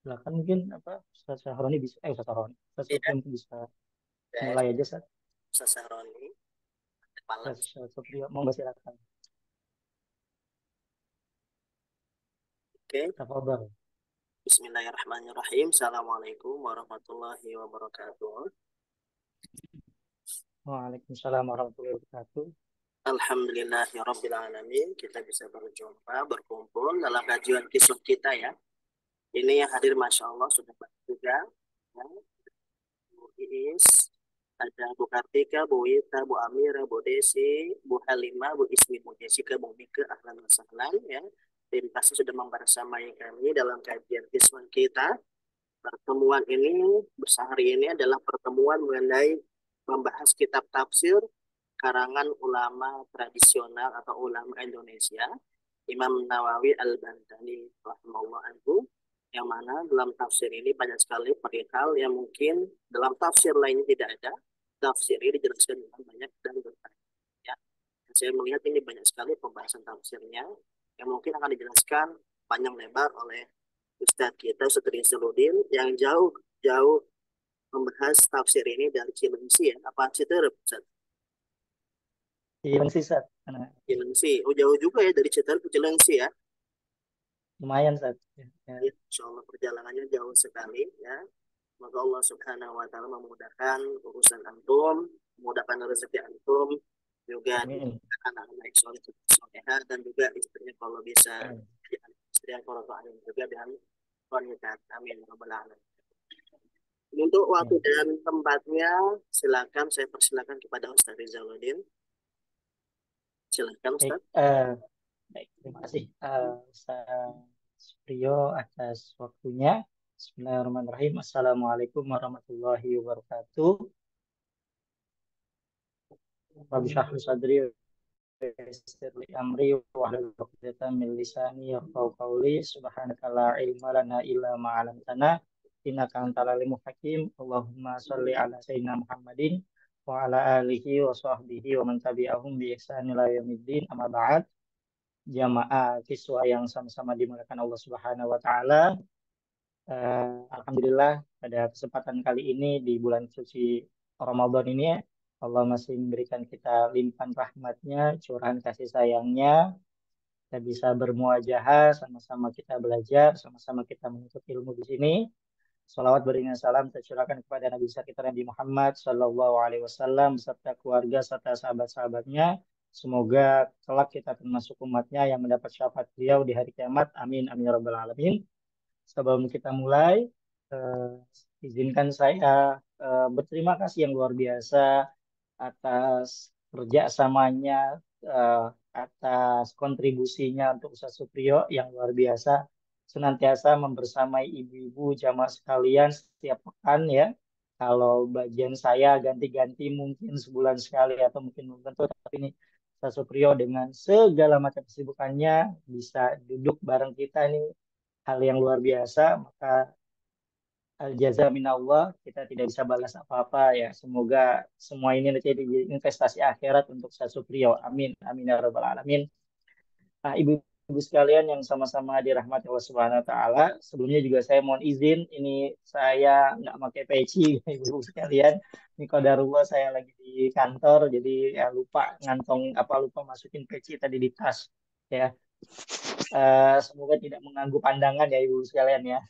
Silakan mungkin apa Ustaz Sahroni bisa Ustaz Sahroni. Ustaz Iya, Sofri mungkin bisa saya mulai aja Ustaz. Ustaz Sahroni, malam. Ustaz Sofri mau silakan. Oke, Tafadhol. Bismillahirrahmanirrahim. Assalamualaikum warahmatullahi wabarakatuh. Waalaikumsalam warahmatullahi wabarakatuh. Alhamdulillahirabbil alamin. Kita bisa berjumpa, berkumpul dalam kajian kisah kita ya. Ini yang hadir, masya Allah, sudah banyak juga. Ya. Bu Iis, ada Bu Kartika, Bu Wita, Bu Amira, Bu Desi, Bu Halimah, Bu Ismi, Bu Jessica, Bu Mika, ahlan wa sahlan ya. Terima kasih sudah membersamai kami dalam kajian kisah kita. Pertemuan ini hari ini adalah pertemuan mengenai membahas kitab tafsir karangan ulama tradisional atau ulama Indonesia, Imam Nawawi Al-Bantani rahimahullah anhu, yang mana dalam tafsir ini banyak sekali perihal yang mungkin dalam tafsir lainnya tidak ada. Tafsir ini dijelaskan dengan banyak dan bertanya. Ya. Dan saya melihat ini banyak sekali pembahasan tafsirnya yang mungkin akan dijelaskan panjang lebar oleh Ustadz kita, Ustadz Rizaludin, yang jauh-jauh membahas tafsir ini dari Cilengsi ya. Apa Citerep, Ustadz? Iya sih Ustaz. Nah, Cilengsi. Oh, jauh juga ya dari Citerep ke Cilengsi ya. lumayan Ustaz. Ya, ya. Ya, insya Allah perjalanannya jauh sekali ya. Semoga Allah Subhanahu wa Ta'ala memudahkan urusan antum, memudahkan rezeki antum, juga Amin. dimudahkan anak-anak yang soleh soleha, dan juga istrinya kalau bisa Amin. istri yang kalau juga dan wanita. Amin. Ya Rabbal alamin. Untuk waktu Amin. dan tempatnya, silakan saya persilakan kepada Ustaz Rizaludin. Silakan Baik, Ustaz. baik, terima kasih Ustaz Priyo atas waktunya. Bismillahirrahmanirrahim. Assalamualaikum warahmatullahi wabarakatuh. Rabbi shrah li sadri wa yassir li amri wahlul 'uqdatam min lisani yafqahu qawli. Subhanaka la ilma lana illa ma 'allamtana innaka antal alimul hakim. Allahumma shalli ala sayyidina Muhammadin wa ala alihi wa sahbihi wa man tabi'ahum bi ihsan ila yaumiddin. Amma ba'd. Jamaah siswa yang sama-sama dimuliakan Allah Subhanahu wa taala. Alhamdulillah pada kesempatan kali ini di bulan suci Ramadan ini Allah masih memberikan kita limpahan rahmatnya, curahan kasih sayangnya. Kita bisa bermuajahah, sama-sama kita belajar, sama-sama kita menuntut ilmu di sini. Salawat beriringan salam tercurahkan kepada Nabi besar kita Nabi Muhammad Sallallahu Alaihi Wasallam beserta keluarga serta sahabat-sahabatnya. Semoga kelak kita termasuk umatnya yang mendapat syafaat beliau di hari kiamat. Amin. Amin ya rabbal alamin. Sebelum kita mulai, izinkan saya berterima kasih yang luar biasa atas kerjasamanya, eh, atas kontribusinya untuk Ustaz Supriyo yang luar biasa, senantiasa membersamai ibu-ibu jamaah sekalian setiap pekan ya. Kalau bagian saya ganti-ganti mungkin sebulan sekali atau mungkin belum tentu, tapi ini Ustaz Supriyo dengan segala macam kesibukannya bisa duduk bareng kita ini hal yang luar biasa. Maka al jaza minallah, kita tidak bisa balas apa-apa ya. Semoga semua ini nanti jadi investasi akhirat untuk Ustaz Supriyo. Amin. Amin ya rabbal alamin. Nah, ibu-ibu sekalian yang sama-sama dirahmati Allah Subhanahu wa taala, sebelumnya juga saya mohon izin, ini saya nggak pakai peci ibu-ibu sekalian. Ini qadarullah saya lagi di kantor jadi ya lupa ngantong apa lupa masukin peci tadi di tas ya. Semoga tidak mengganggu pandangan ya ibu sekalian ya.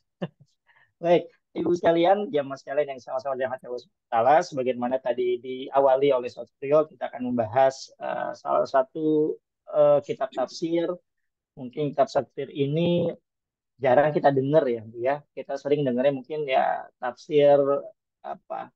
Baik, Ibu sekalian, jamaah sekalian yang sama-sama dirahmati Allah Subhanahu wa Ta'ala, sebagaimana tadi diawali oleh Ustaz Priyo, kita akan membahas salah satu kitab tafsir. Mungkin kitab tafsir ini jarang kita dengar ya, Bu ya. Kita sering dengarnya mungkin ya tafsir apa?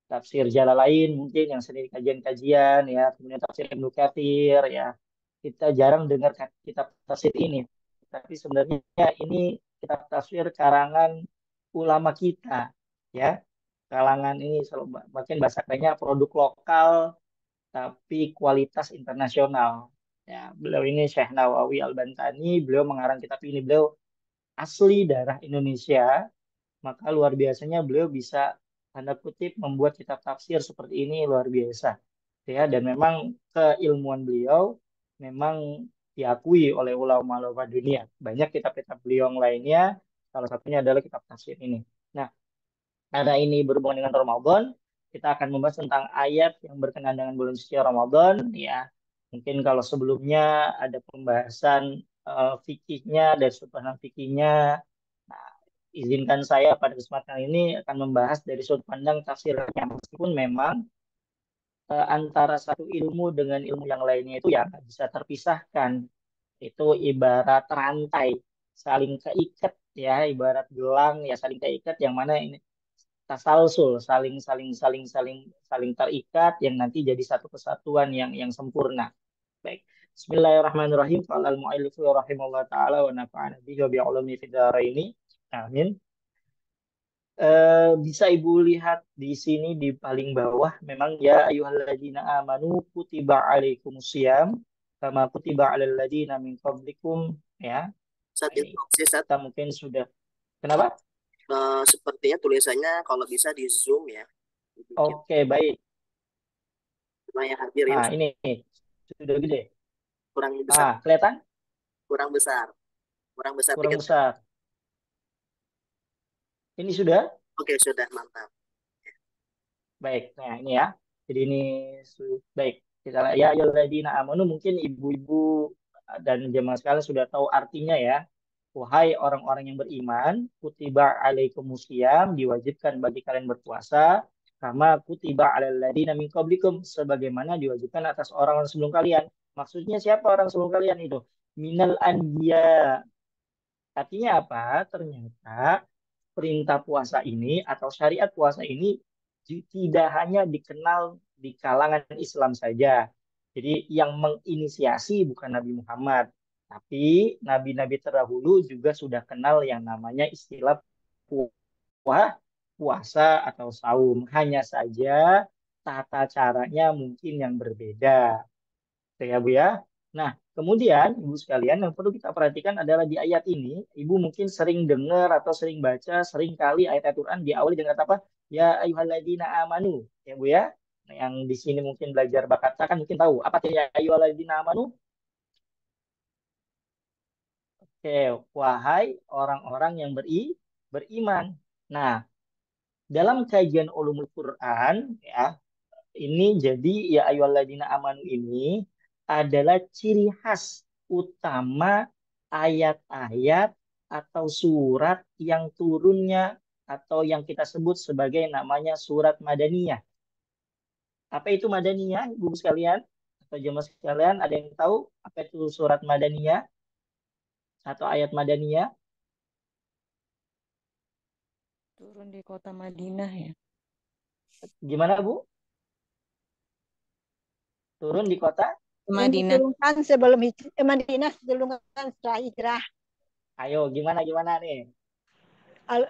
Tafsir Jalalain mungkin yang sering kajian-kajian ya, kemudian tafsir Ibnu Katsir ya. Kita jarang dengar kitab tafsir ini. Tapi sebenarnya ini kitab tafsir karangan ulama kita ya. Kalangan ini selalu bahkan bahasa kerennya produk lokal tapi kualitas internasional. Ya, beliau ini Syekh Nawawi Al-Bantani, beliau mengarang kitab ini. Beliau asli darah Indonesia, maka luar biasanya beliau bisa tanda kutip membuat kitab tafsir seperti ini luar biasa. Ya, dan memang keilmuan beliau memang diakui oleh ulama-ulama dunia. Banyak kitab-kitab beliau yang lainnya Salah satunya adalah kitab tafsir ini. Nah, karena ini berhubungan dengan Ramadan, kita akan membahas tentang ayat yang berkenaan dengan bulan suci Ramadan. Ya, mungkin kalau sebelumnya ada pembahasan fikihnya dan sudut pandang fikihnya, nah, izinkan saya pada kesempatan ini akan membahas dari sudut pandang tafsirnya. Meskipun memang antara satu ilmu dengan ilmu yang lainnya itu ya nggak bisa terpisahkan. Itu ibarat rantai, saling keikat ya, ibarat gelang ya saling keikat yang mana ini tasalsul, saling saling saling saling saling terikat yang nanti jadi satu kesatuan yang sempurna. Baik. Bismillahirrahmanirrahim. Qala al-mu'allif rahimahullah taala wa nafa'ana bihi wa bi'ulumi fid dharaini. Amin. Bisa Ibu lihat di sini di paling bawah memang ya ayyuhalladzina amanu kutiba alaikumusiyam kama kutiba alal ladzina min qablikum ya. Saat Nah, ini itu sih saat kita mungkin sudah kenapa? sepertinya tulisannya kalau bisa di zoom ya, dibikin. Oke, baik. Cuma yang hadirin Nah, ini sudah gede. kurang besar, Ah, kelihatan? kurang besar, kurang besar Kurang dikit. besar. Ini sudah? Oke, sudah mantap. Baik. Nah, ini ya. Jadi ini baik. Kita lihat ya ayyuhalladzina amanu mungkin ibu-ibu dan jemaah sekalian sudah tahu artinya ya. Wahai orang-orang yang beriman, kutiba alaikumusiyam, diwajibkan bagi kalian berpuasa, kama kutiba alal ladzina min qablikum, sebagaimana diwajibkan atas orang sebelum kalian. Maksudnya siapa orang sebelum kalian itu? Minal anbiya. Artinya apa? Ternyata perintah puasa ini atau syariat puasa ini tidak hanya dikenal di kalangan Islam saja. Jadi yang menginisiasi bukan Nabi Muhammad, tapi nabi-nabi terdahulu juga sudah kenal yang namanya istilah puasa atau saum. Hanya saja tata caranya mungkin yang berbeda. Oke ya Bu ya. Nah, kemudian Ibu sekalian yang perlu kita perhatikan adalah di ayat ini, Ibu mungkin sering dengar atau sering baca, sering kali ayat-ayat Quran diawali dengan kata apa? Ya ayyuhalladzina amanu. Ya Bu ya. Nah, yang di sini mungkin belajar bakata kan mungkin tahu apa artinya ya ayyuhalladzina amanu? Oke, wahai orang-orang yang beriman. Nah, dalam kajian ulumul Quran ya, ini jadi ya ayyuhalladzina amanu ini adalah ciri khas utama ayat-ayat atau surat yang turunnya atau yang kita sebut sebagai namanya surat Madaniyah. Apa itu Madaniyah, Ibu sekalian? Atau jemaah sekalian, ada yang tahu apa itu surat Madaniyah atau ayat Madaniyah? Turun di kota Madinah ya. Gimana, Bu? Turun di kota? Yang Madinah. diturunkan sebelum Madinah diturunkan setelah hijrah. Ayo, gimana nih? Al,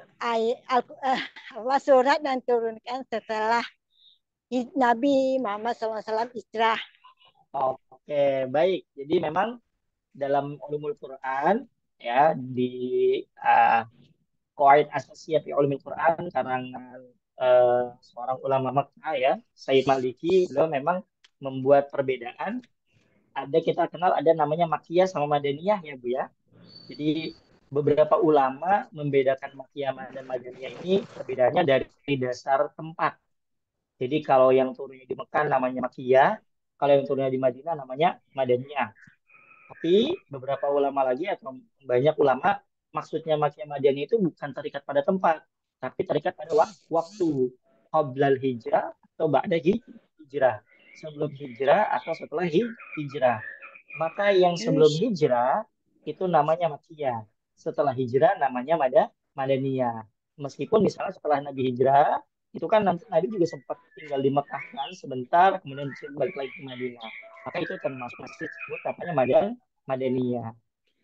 Allah surat dan turunkan setelah Nabi Muhammad SAW hijrah. Oke, baik. Jadi memang dalam ulumul Quran ya di uh, Qawaid Asasiyah fi Ulumul Quran karangan seorang ulama Makkah ya, Sayyid Maliki, beliau memang membuat perbedaan. Ada kita kenal ada namanya Makkiyah sama Madaniyah ya Bu ya. Jadi beberapa ulama membedakan Makkiyah dan Madaniyah ini perbedaannya dari dasar tempat. Jadi kalau yang turunnya di Mekah namanya Makkiyah, kalau yang turunnya di Madinah namanya Madaniyah. Tapi beberapa ulama lagi atau banyak ulama maksudnya Makkiyah Madaniyah itu bukan terikat pada tempat, tapi terikat pada waktu. Qoblal hijrah atau ba'da hijrah. Sebelum hijrah atau setelah hijrah. Maka yang sebelum Yes. hijrah itu namanya Makkiyah. Setelah hijrah namanya Madaniyah. Meskipun misalnya setelah Nabi hijrah, itu kan nanti Nabi juga sempat tinggal di Mekah kan sebentar, kemudian balik lagi ke Madinah. Maka itu termasuk masjid disebut namanya Madaniyah.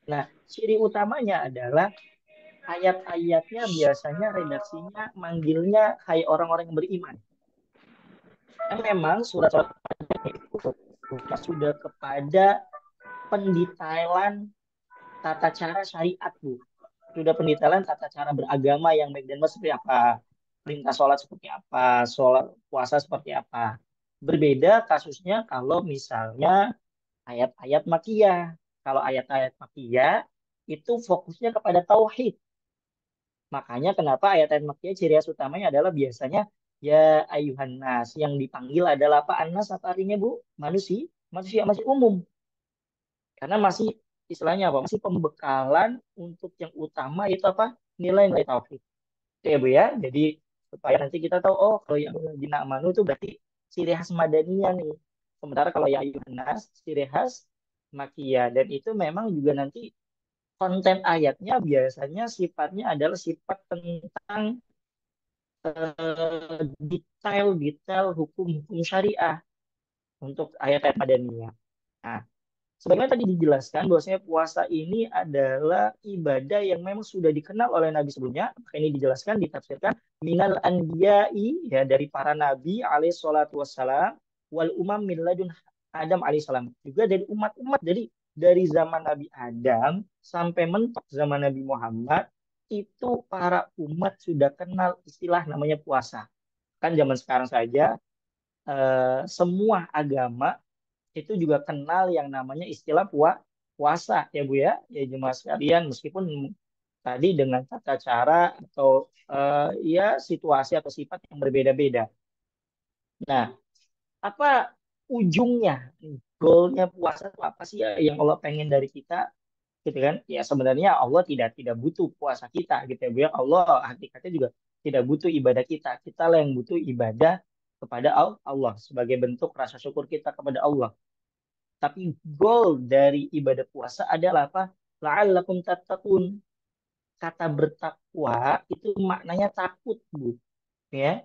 Nah, ciri utamanya adalah ayat-ayatnya biasanya redaksinya manggilnya hai orang-orang yang beriman. Dan memang surat-surat itu sudah kepada pendetailan tata cara syariat, Bu. Sudah pendetailan tata cara beragama yang baik dan benar seperti apa. Perintah sholat seperti apa, sholat puasa seperti apa. Berbeda kasusnya kalau misalnya ayat-ayat makiyah. Kalau ayat-ayat makiyah itu fokusnya kepada tauhid. Makanya kenapa ayat-ayat Makkiyah ciri khas utamanya adalah biasanya ya ayuhan nas, yang dipanggil adalah apa? Anas apa artinya Bu? Manusia, manusia masih umum. Karena masih istilahnya apa? Masih pembekalan untuk yang utama itu apa? Nilai-nilai tauhid. Oke ya Bu ya. Jadi supaya nanti kita tahu oh kalau yang jina amanu itu berarti ciri khas Madaniyah nih. Sementara kalau ya ayuhan nas ciri khas Makkiyah, dan itu memang juga nanti konten ayatnya biasanya sifatnya adalah sifat tentang detail-detail hukum-hukum syariah untuk ayat-ayat Madaniyah. Nah, sebagaimana tadi dijelaskan bahwasanya puasa ini adalah ibadah yang memang sudah dikenal oleh Nabi sebelumnya. Maka ini dijelaskan, ditafsirkan minal anbiya'i, ya, dari para nabi alaihi salatu wassalam, wal umam min ladun Adam alaihissalam, juga dari umat-umat dari zaman Nabi Adam sampai mentok zaman Nabi Muhammad, itu para umat sudah kenal istilah namanya puasa. Kan zaman sekarang saja semua agama itu juga kenal yang namanya istilah puasa ya Bu ya, ya jemaah sekalian, meskipun tadi dengan tata cara atau ya situasi atau sifat yang berbeda-beda. Nah, apa ujungnya, goalnya puasa itu apa sih ya yang Allah pengen dari kita gitu kan? Ya sebenarnya Allah tidak butuh puasa kita gitu ya Bu ya. Allah hakikatnya juga tidak butuh ibadah kita. Kita lah yang butuh ibadah kepada Allah sebagai bentuk rasa syukur kita kepada Allah. Tapi goal dari ibadah puasa adalah apa? La'allakum tattaqun. Kata bertakwa itu maknanya takut, Bu. Ya.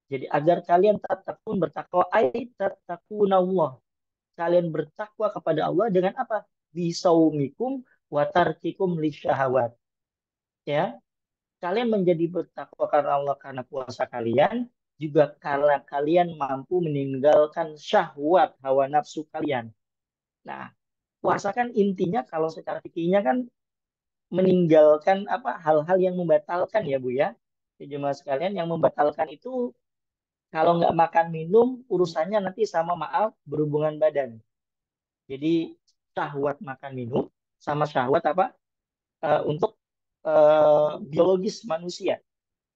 Jadi agar kalian tattaqun, bertakwa ay tattaqunallah. Kalian bertakwa kepada Allah dengan apa? Bisaumikum wa tarkikum lisyahawat. Ya. Kalian menjadi bertakwa karena Allah karena puasa kalian, juga karena kalian mampu meninggalkan syahwat hawa nafsu kalian. Nah, puasa kan intinya kalau secara fikihnya kan meninggalkan apa hal-hal yang membatalkan ya Bu ya. Ya, jemaah sekalian, yang membatalkan itu kalau nggak makan minum urusannya nanti sama maaf berhubungan badan. Jadi syahwat makan minum sama syahwat apa untuk biologis manusia,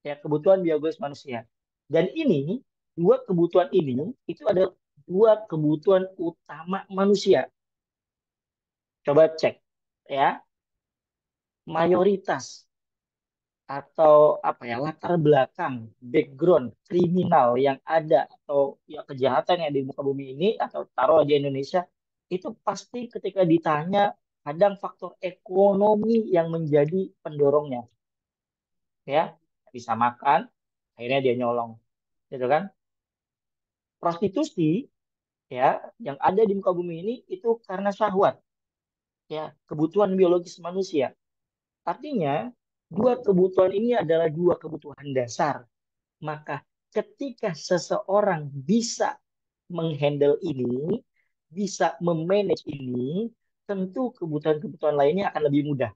ya kebutuhan biologis manusia. Dan ini dua kebutuhan ini itu ada dua kebutuhan utama manusia. Coba cek ya, mayoritas atau apa ya latar belakang background kriminal yang ada atau ya kejahatan yang di muka bumi ini atau taruh di Indonesia itu pasti ketika ditanya kadang faktor ekonomi yang menjadi pendorongnya, ya bisa makan akhirnya dia nyolong gitu kan. Prostitusi ya yang ada di muka bumi ini itu karena syahwat, ya kebutuhan biologis manusia. Artinya dua kebutuhan ini adalah dua kebutuhan dasar. Maka ketika seseorang bisa menghandle ini, bisa memanage ini, tentu kebutuhan-kebutuhan lainnya akan lebih mudah.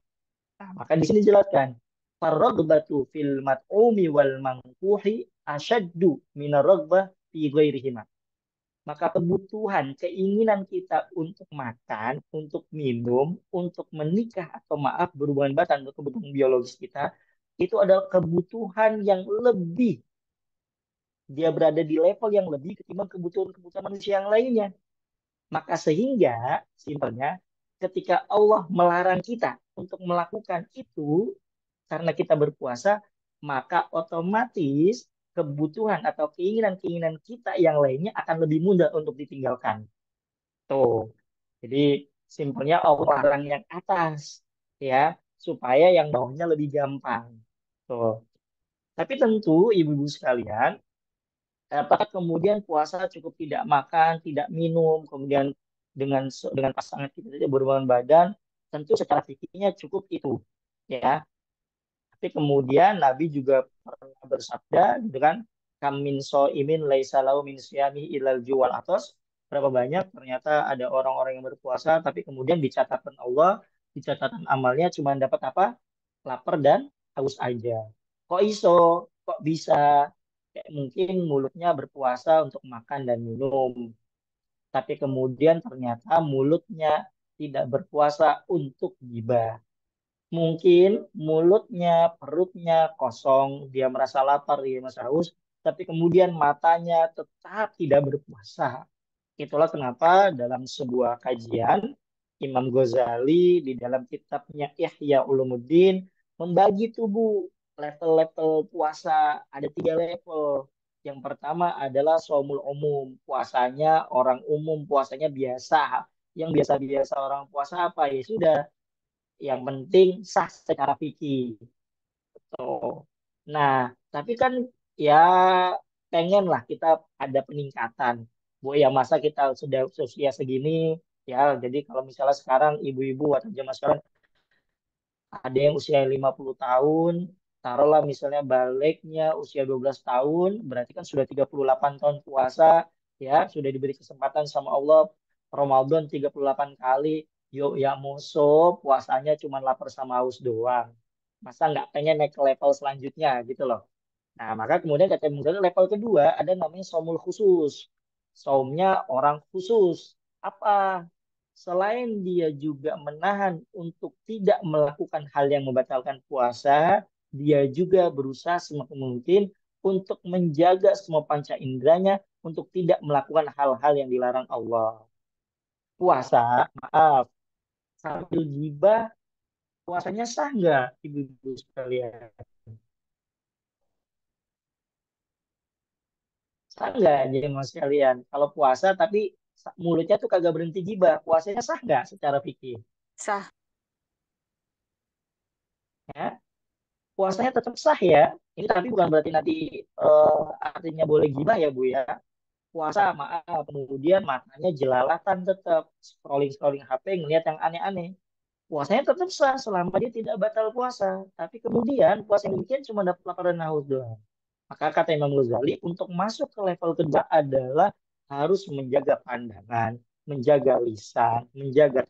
Nah, maka di sini jelaskan, farragbatu fil mat'umi wal mangkuhi asyaddu minar ragbah fi ghairihima. Maka kebutuhan, keinginan kita untuk makan, untuk minum, untuk menikah atau maaf berhubungan badan untuk kebutuhan biologis kita, itu adalah kebutuhan yang lebih, dia berada di level yang lebih ketimbang kebutuhan-kebutuhan manusia yang lainnya. Maka sehingga simpelnya ketika Allah melarang kita untuk melakukan itu karena kita berpuasa, maka otomatis kebutuhan atau keinginan-keinginan kita yang lainnya akan lebih mudah untuk ditinggalkan. Tuh. Jadi simpelnya Allah larang yang atas ya supaya yang bawahnya lebih gampang. Tuh. Tapi tentu ibu-ibu sekalian, apakah kemudian puasa cukup tidak makan, tidak minum, kemudian dengan pasangan kita saja berhubungan badan, tentu secara fikihnya cukup itu, ya. Tapi kemudian Nabi juga pernah bersabda, gitu kan, kam min imin laisa lahu min siyami ilal juwal atos. Berapa banyak ternyata ada orang-orang yang berpuasa, tapi kemudian di catatan Allah, di catatan amalnya cuma dapat apa? Lapar dan haus aja. Kok iso? Kok bisa? Kayak mungkin mulutnya berpuasa untuk makan dan minum, tapi kemudian ternyata mulutnya tidak berpuasa untuk gibah. Mungkin mulutnya, perutnya kosong, dia merasa lapar, dia merasa haus, tapi kemudian matanya tetap tidak berpuasa. Itulah kenapa dalam sebuah kajian Imam Ghazali di dalam kitabnya Ihya Ulumuddin membagi tubuh level-level puasa ada 3 level. Yang pertama adalah shaumul umum, puasanya orang umum, puasanya biasa. Yang biasa-biasa orang puasa apa ya sudah, yang penting sah secara fikih. Tuh. Nah, tapi kan ya pengen lah kita ada peningkatan. Bu, ya masa kita sudah usia segini, ya jadi kalau misalnya sekarang ibu-ibu atau zaman sekarang ada yang usia 50 tahun, taruhlah misalnya baliknya usia 12 tahun, berarti kan sudah 38 tahun puasa, ya sudah diberi kesempatan sama Allah Ramadan 38 kali, yuk ya muso puasanya cuma lapar sama haus doang. Masa nggak pengen naik ke level selanjutnya gitu loh. Nah, maka kemudian kata Imam Ghazali level kedua ada namanya saumul khusus. Saumnya orang khusus. Apa? Selain dia juga menahan untuk tidak melakukan hal yang membatalkan puasa, dia juga berusaha semaksimal mungkin untuk menjaga semua panca inderanya untuk tidak melakukan hal-hal yang dilarang Allah. Puasa, maaf, sambil gibah, puasanya sah nggak, ibu-ibu sekalian? Sah nggak jadi mas sekalian? Kalau puasa tapi mulutnya tuh kagak berhenti gibah, puasanya sah nggak secara fikih? Sah. Ya, puasanya tetap sah ya. Ini tapi bukan berarti nanti artinya boleh gibah ya Bu ya. Puasa maaf, kemudian matanya jelalatan tetap scrolling-scrolling HP ngelihat yang aneh-aneh. Puasanya tetap sah selama dia tidak batal puasa. Tapi kemudian puasa yang demikian cuma dapat lapar dan haus doang. Maka kata Imam Ghazali, untuk masuk ke level kedua adalah harus menjaga pandangan, menjaga lisan, menjaga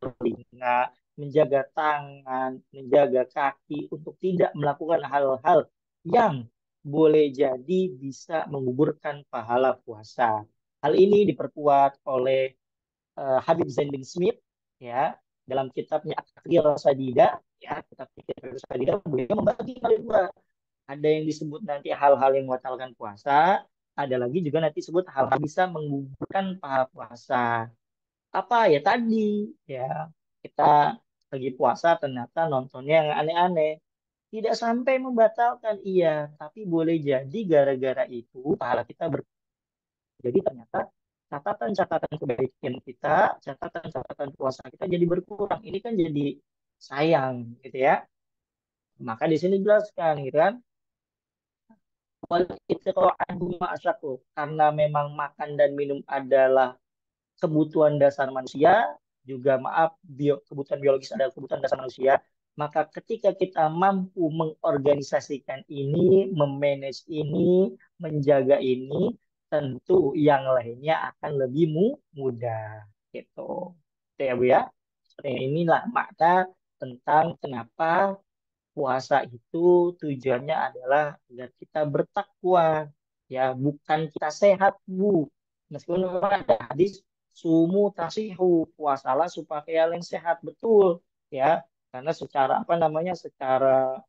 telinga, menjaga tangan, menjaga kaki untuk tidak melakukan hal-hal yang boleh jadi bisa menggugurkan pahala puasa. Hal ini diperkuat oleh Habib Zain bin Smith ya dalam kitabnya Akhir Sadida ya kitab Akhir Sadida beliau membagi dua. Ada yang disebut nanti hal-hal yang membatalkan puasa, ada lagi juga nanti disebut hal-hal bisa menggugurkan pahala puasa. Apa ya tadi ya kita lagi puasa ternyata nontonnya yang aneh-aneh. Tidak sampai membatalkan iya, tapi boleh jadi gara-gara itu pahala kita jadi ternyata catatan-catatan kebaikan kita, catatan-catatan puasa kita jadi berkurang. Ini kan jadi sayang gitu ya. Maka di sini jelaskan gitu kan. Wal istiqa'atu ma'asyaku. Karena memang makan dan minum adalah kebutuhan dasar manusia, juga maaf, kebutuhan biologis adalah kebutuhan dasar manusia, maka ketika kita mampu mengorganisasikan ini, memanage ini, menjaga ini, tentu yang lainnya akan lebih mudah. Gitu. Itu ya Bu ya. Inilah makna tentang kenapa puasa itu tujuannya adalah agar kita bertakwa, ya bukan kita sehat Bu. Meskipun memang ada hadis sumu tasihu, puasalah supaya kalian sehat betul, ya karena secara apa namanya secara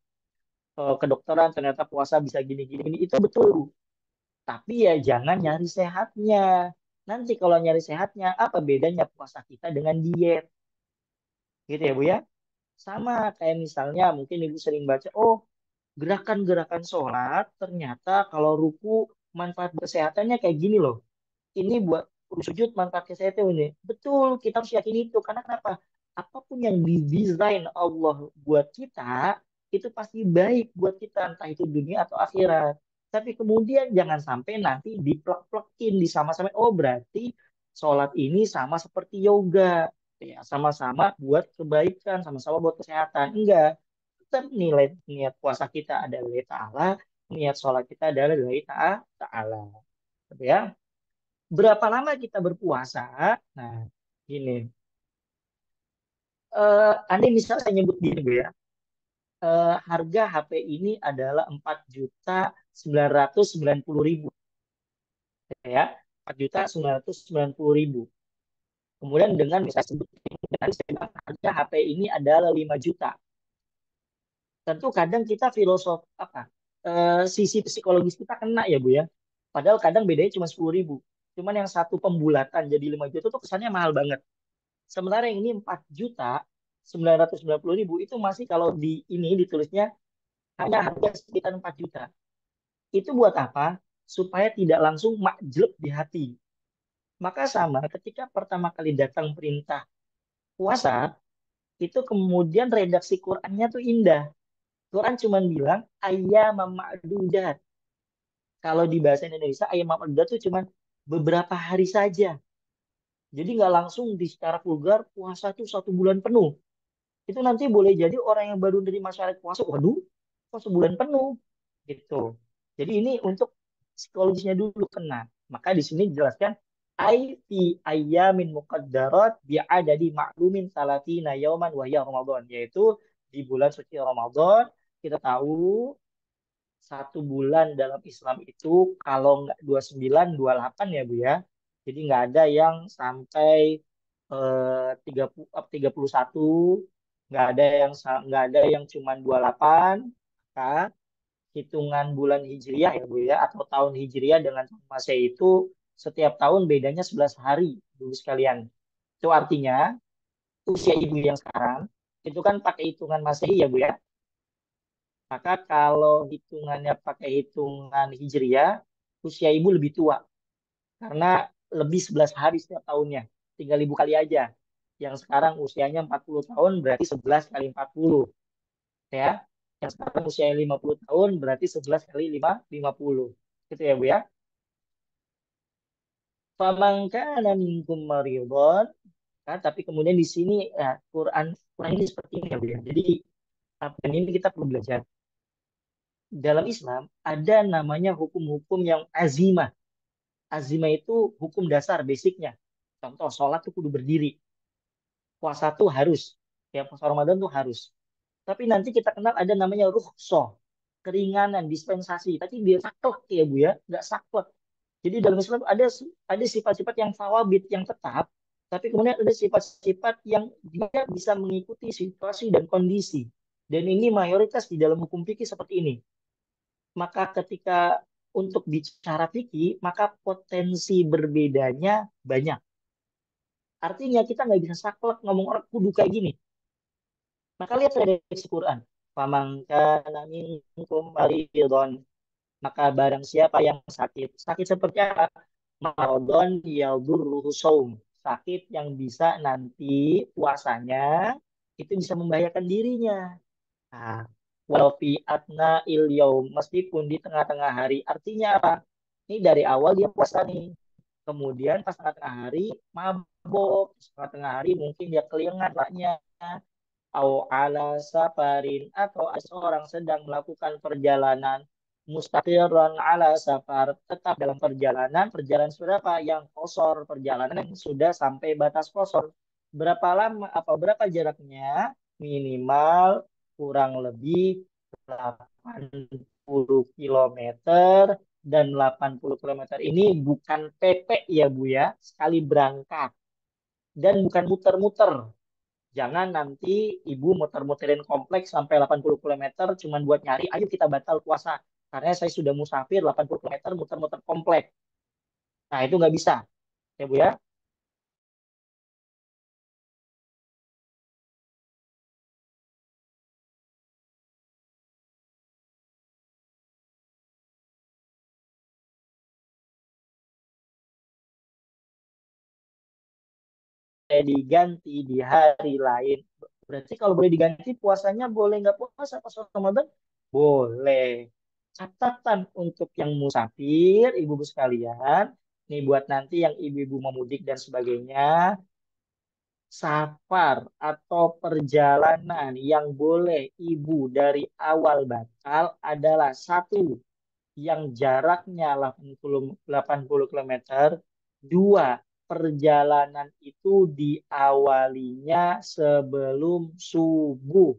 kedokteran ternyata puasa bisa gini gini gini itu betul. Tapi ya jangan nyari sehatnya. Nanti kalau nyari sehatnya apa bedanya puasa kita dengan diet, gitu ya Bu ya. Sama kayak misalnya mungkin Ibu sering baca, oh gerakan-gerakan sholat ternyata kalau ruku manfaat kesehatannya kayak gini loh. Ini buat sujud manfaat kesehatan ini. Betul, kita harus yakin itu. Karena kenapa? Apapun yang didesain Allah buat kita, itu pasti baik buat kita, entah itu dunia atau akhirat. Tapi kemudian jangan sampai nanti diplek-plekin, disama-sama. Oh berarti sholat ini sama seperti yoga. Ya, sama-sama buat kebaikan, sama-sama buat kesehatan. Enggak, tetap nilai niat puasa kita adalah lillahi ta'ala, niat sholat kita adalah lillahi ta'ala. Gitu ya. Berapa lama kita berpuasa? Nah, gini. Andai misalnya saya nyebut gini, Bu ya. Harga HP ini adalah 4.990.000 ya. 4.990.000. Kemudian dengan misalnya sebut tadi saya bilang harga HP ini adalah 5 juta. tentu kadang kita filosof apa sisi psikologis kita kena ya Bu ya. Padahal kadang bedanya cuma 10.000. Cuman yang satu pembulatan jadi 5 juta tuh kesannya mahal banget. Sementara yang ini 4.990.000 itu masih kalau di ini ditulisnya hanya harga sekitar 4 juta. Itu buat apa? Supaya tidak langsung makjleb di hati. Maka sama ketika pertama kali datang perintah puasa, itu kemudian redaksi Qurannya tuh indah. Quran cuma bilang ayam ma'dudat. Kalau di bahasa Indonesia ayam ma'dudat itu cuma beberapa hari saja. Jadi nggak langsung di secara vulgar puasa itu 1 bulan penuh. Itu nanti boleh jadi orang yang baru dari masyarakat puasa, waduh, kok sebulan penuh gitu. Jadi ini untuk psikologisnya dulu kena. Maka di sini dijelaskan ai fi ayyamin muqaddarat bi'adadi ma'lumin salatina yauman wa hiya Ramadan, yaitu di bulan suci Ramadan kita tahu 1 bulan dalam Islam itu kalau nggak 29, 28 ya Bu ya. Jadi nggak ada yang sampai 30, 31, nggak ada yang cuma 28. Maka hitungan bulan Hijriah ya Bu ya, atau tahun Hijriah dengan tahun Masehi itu setiap tahun bedanya 11 hari Ibu sekalian. Itu artinya usia Ibu yang sekarang itu kan pakai hitungan Masehi ya Bu ya. Maka kalau hitungannya pakai hitungan Hijriah, usia Ibu lebih tua karena lebih 11 hari setiap tahunnya. Tinggal Ibu kali aja. Yang sekarang usianya 40 tahun berarti 11 kali 40 ya. Yang sekarang usianya 50 tahun berarti 11 kali 50. Gitu ya Bu ya. Faman kana minkum maridon. Nah, tapi kemudian di sini ya, Quran ini seperti ini ya Bu ya. Jadi apa ini kita perlu belajar. Dalam Islam ada namanya hukum-hukum yang azimah. Azimah itu hukum dasar basicnya. Contoh sholat tuh kudu berdiri. Puasa tuh harus. Ya puasa Ramadan tuh harus. Tapi nanti kita kenal ada namanya rukhsah. Keringanan, dispensasi. Tapi dia saklek ya Bu ya. Nggak saklek. Jadi dalam Islam ada sifat-sifat yang fawabit, yang tetap. Tapi kemudian ada sifat-sifat yang dia bisa mengikuti situasi dan kondisi. Dan ini mayoritas di dalam hukum fikih seperti ini. Maka ketika untuk bicara fikih, maka potensi berbedanya banyak. Artinya kita nggak bisa saklek ngomong orang kudu kayak gini. Maka lihat redaksi Quran. Faman kana minkum maridon. Maka barang siapa yang sakit. Sakit seperti apa? Maradon yadurruhu saum. Sakit yang bisa nanti puasanya itu bisa membahayakan dirinya. Nah, walau fi atna il yaum, meskipun di tengah-tengah hari. Artinya apa? Ini dari awal dia puasa nih. Kemudian pas tengah-tengah hari mabok. Tengah-tengah hari mungkin dia kelingan lahnya. Au ala safarin, atau seorang sedang melakukan perjalanan mustaqiran ala safar, tetap dalam perjalanan. Perjalanan berapa? Yang kosor, perjalanan yang sudah sampai batas kosor. Berapa lama, apa berapa jaraknya? Minimal kurang lebih 80 kilometer, dan 80 kilometer ini bukan PP ya Bu ya, sekali berangkat, dan bukan muter-muter. Jangan nanti ibu muter-muterin kompleks sampai 80 kilometer cuman buat nyari, ayo kita batal puasa. Karena saya sudah musafir 80 kilometer muter-muter kompleks. Nah, itu nggak bisa. Ya, Bu ya. Diganti di hari lain. Berarti kalau boleh diganti puasanya boleh nggak puasa pas Ramadan? Boleh. Catatan untuk yang musafir, ibu-ibu sekalian. Nih buat nanti yang ibu-ibu memudik dan sebagainya. Safar atau perjalanan yang boleh ibu dari awal batal adalah satu, yang jaraknya 80 kilometer. Dua, perjalanan itu diawalinya sebelum subuh.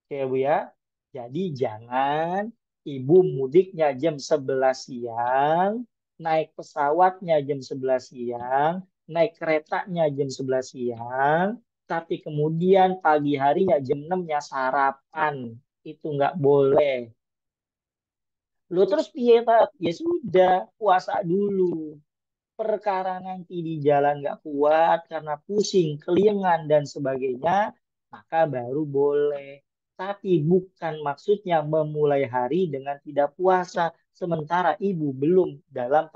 Oke Bu ya. Jadi jangan ibu mudiknya jam 11 siang, naik pesawatnya jam 11 siang, naik keretanya jam 11 siang. tapi kemudian pagi harinya jam 6-nya sarapan. Itu nggak boleh. Lu terus piye, Pak? Ya sudah, puasa dulu. Perkara nanti di jalan nggak kuat karena pusing, keliengan, dan sebagainya, maka baru boleh. Tapi bukan maksudnya memulai hari dengan tidak puasa, sementara ibu belum dalam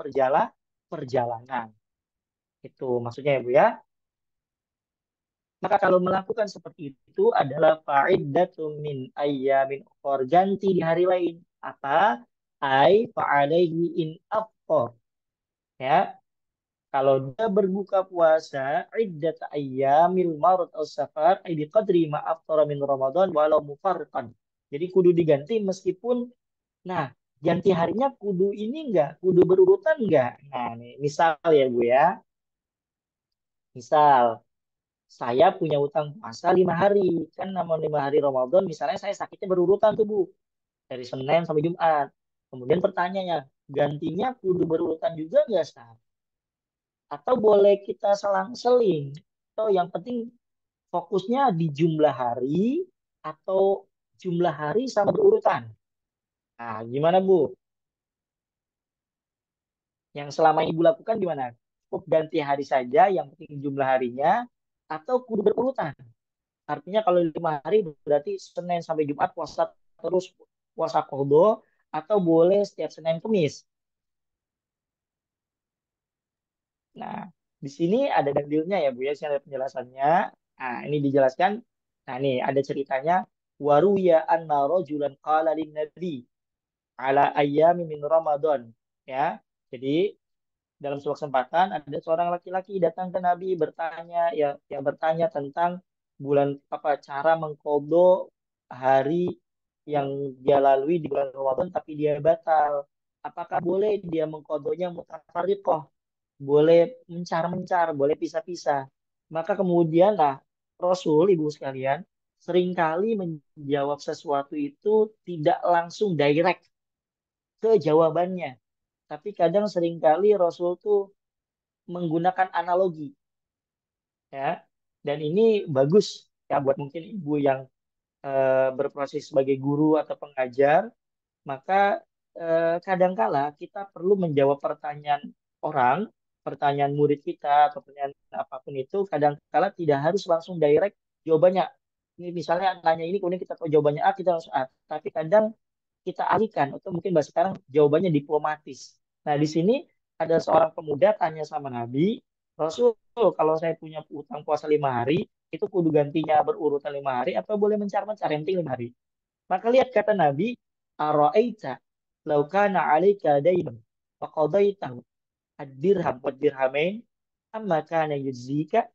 perjalanan. Itu maksudnya ya Bu ya. Maka kalau melakukan seperti itu adalah fa'iddatun min ayyamin ukhor, ganti di hari lain. Apa? Ai fa'alaihi in afqar. Ya, kalau dia berbuka puasa, iddat ayyamil marad aw safar ay biqadri ma aftara min Ramadan walau mufarqan. Jadi kudu diganti meskipun, nah, ganti harinya kudu ini enggak, kudu berurutan enggak. Nah, nih, misal ya Bu ya. Misal saya punya utang puasa 5 hari. Kan namun 5 hari Ramadan, misalnya saya sakitnya berurutan tuh Bu. Dari Senin sampai Jumat. Kemudian pertanyaannya, gantinya kudu berurutan juga enggak, Ustaz? Atau boleh kita selang-seling? Atau yang penting fokusnya di jumlah hari atau jumlah hari sama berurutan. Nah, gimana Bu? Yang selama Ibu lakukan gimana? Cukup ganti hari saja, yang penting jumlah harinya, atau kudu berurutan? Artinya kalau 5 hari berarti Senin sampai Jumat puasa terus, puasa qadha, atau boleh setiap Senin Kamis. Nah, di sini ada dalilnya ya Bu ya, sini ada penjelasannya. Nah, ini dijelaskan. Nah, ini ada ceritanya. Waruya anna rajulan qala lin nabi ala ayyami min Ramadan. Ya. Jadi dalam sebuah kesempatan ada seorang laki-laki datang ke Nabi bertanya, ya, yang bertanya tentang bulan apa cara mengqadha hari yang dia lalui di bulan Ramadan tapi dia batal. Apakah boleh dia mengqadhanya mutafarriqah? Boleh mencar-mencar, boleh pisah-pisah. Maka kemudian lah Rasul, ibu sekalian, seringkali menjawab sesuatu itu tidak langsung direct ke jawabannya. Tapi kadang seringkali Rasul tuh menggunakan analogi, ya. Dan ini bagus ya buat mungkin ibu yang berprofesi sebagai guru atau pengajar, maka kadangkala kita perlu menjawab pertanyaan orang, pertanyaan murid kita atau pertanyaan apapun itu, kadangkala tidak harus langsung direct jawabannya. Ini misalnya nanya ini, kemudian kita tahu jawabannya A, kita langsung A. Tapi kadang kita alihkan, atau mungkin bahasa sekarang jawabannya diplomatis. Nah, di sini ada seorang pemuda tanya sama Nabi, Rasul, kalau saya punya utang puasa 5 hari, itu kudu gantinya berurutan 5 hari, atau boleh mencar-mencar, yang penting 5 hari. Maka lihat kata Nabi, Ara'aita law kana 'alaika daynun wa qadaitahu ad-dirham wa dirhamain amma kana yujzika.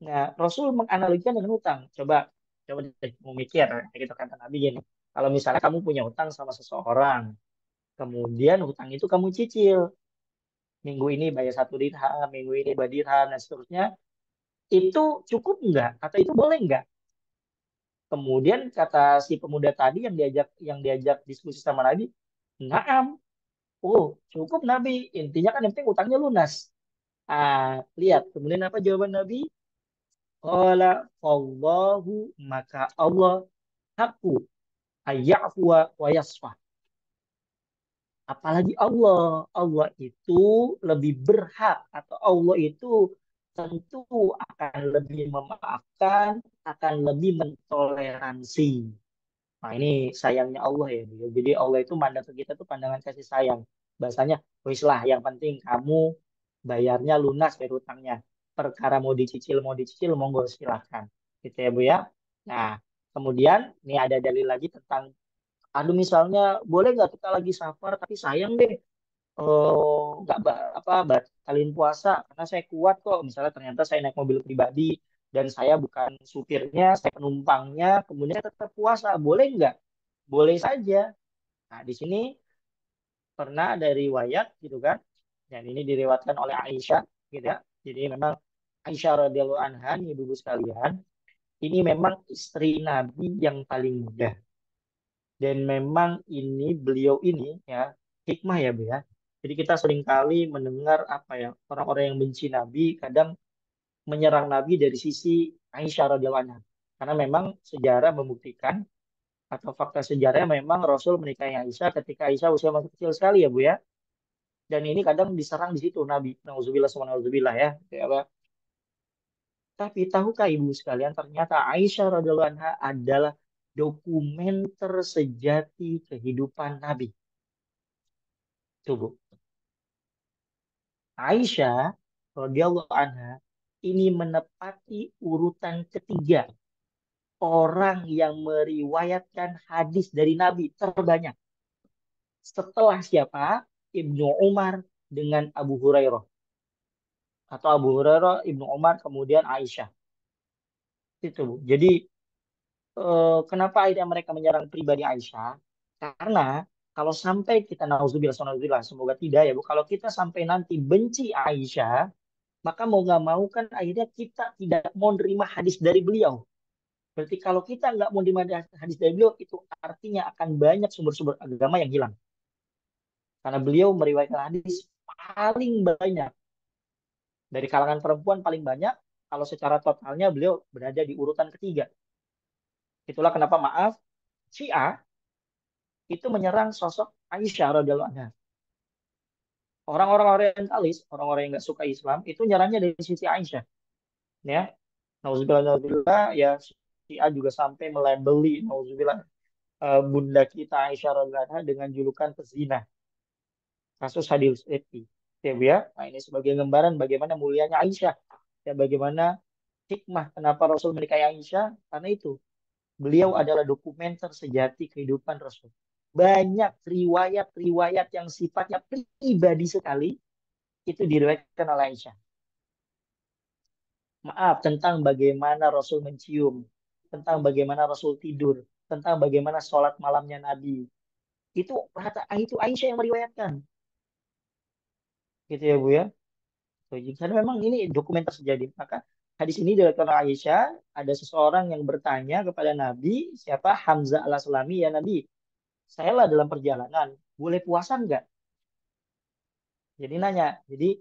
Nah, Rasul menganalogikan dengan utang. Coba coba deh mau mikir gitu kata Nabi gini. Kalau misalnya kamu punya utang sama seseorang, kemudian hutang itu kamu cicil. Minggu ini bayar 1 dirham, minggu ini 2 dirham, dan seterusnya. Itu cukup enggak? Atau itu boleh enggak? Kemudian kata si pemuda tadi yang diajak diskusi sama Nabi, "Naam." Oh, cukup Nabi. Intinya kan yang penting utangnya lunas. Lihat. Kemudian apa jawaban Nabi? Qala Allahu, maka Allah haqqu ayya'fuwa wa yasfah. Apalagi Allah. Allah itu lebih berhak, atau Allah itu tentu akan lebih memaafkan, akan lebih mentoleransi. Nah, ini sayangnya Allah ya. Bu ya. Jadi Allah itu mandang ke kita tuh pandangan kasih sayang. Bahasanya, wis lah, yang penting kamu bayarnya lunas dari utangnya. Perkara mau dicicil, monggo silahkan. Gitu ya Bu ya. Nah, kemudian ini ada dalil lagi tentang, aduh misalnya, boleh nggak kita lagi safar tapi sayang deh, nggak apa batalin puasa karena saya kuat kok. Misalnya ternyata saya naik mobil pribadi dan saya bukan supirnya, saya penumpangnya, kemudian saya tetap puasa, boleh nggak? Boleh saja. Nah, di sini pernah ada riwayat gitu kan, dan ini diriwayatkan oleh Aisyah gitu ya. Jadi memang Aisyah radhiyallahu anha, ibu-ibu sekalian, ini memang istri Nabi yang paling muda. Dan memang ini beliau ini ya, hikmah ya Bu ya. Jadi kita seringkali mendengar apa ya, orang-orang yang benci Nabi kadang menyerang Nabi dari sisi Aisyah radhiyallahu anha. Karena memang sejarah membuktikan atau fakta sejarahnya memang Rasul menikahi Aisyah ketika Aisyah usia masih kecil sekali ya Bu ya. Dan ini kadang diserang di situ Nabi. Nauzubillah sama nauzubillah ya. Ya, Pak. Tapi tahukah ibu sekalian ternyata Aisyah radhiyallahu anha adalah dokumenter sejati kehidupan Nabi. Tuh Bu. Aisyah radhiyallahu anha ini menepati urutan ketiga orang yang meriwayatkan hadis dari Nabi terbanyak. Setelah siapa? Ibnu Umar dengan Abu Hurairah. Atau Abu Hurairah, Ibnu Umar, kemudian Aisyah. Itu, Bu. Jadi, kenapa akhirnya mereka menyerang pribadi Aisyah? Karena kalau sampai kita nauzubillah, semoga tidak ya Bu. Kalau kita sampai nanti benci Aisyah, maka mau nggak mau kan akhirnya kita tidak mau nerima hadis dari beliau. Berarti kalau kita nggak mau nerima hadis dari beliau, itu artinya akan banyak sumber-sumber agama yang hilang. Karena beliau meriwayatkan hadis paling banyak. Dari kalangan perempuan paling banyak, kalau secara totalnya beliau berada di urutan ketiga. Itulah kenapa maaf, Syiah itu menyerang sosok Aisyah radhiyallahu anha. Orang-orang orientalis, orang-orang yang nggak suka Islam, itu nyerangnya dari sisi Aisyah. Ya, nauzubillah, nauzubillah, ya Syiah juga sampai melabeli, nauzubillah, bunda kita Aisyah radhiyallahu anha dengan julukan pezina. Kasus hadis Rifki. Ya, Bu ya. Nah, ini sebagai gambaran bagaimana mulianya Aisyah. Ya, bagaimana hikmah kenapa Rasul menikahi Aisyah. Karena itu, beliau adalah dokumenter sejati kehidupan Rasul. Banyak riwayat-riwayat yang sifatnya pribadi sekali, itu diriwayatkan oleh Aisyah. Maaf, tentang bagaimana Rasul mencium, tentang bagaimana Rasul tidur, tentang bagaimana sholat malamnya Nabi. Itu Aisyah yang meriwayatkan. Gitu ya, Bu ya. Karena memang ini dokumenter sejadi. Maka hadis ini diriwayatkan oleh Aisyah, ada seseorang yang bertanya kepada Nabi, siapa? Hamzah al-Aslami, ya Nabi, saya lah dalam perjalanan, boleh puasa enggak? Jadi nanya. Jadi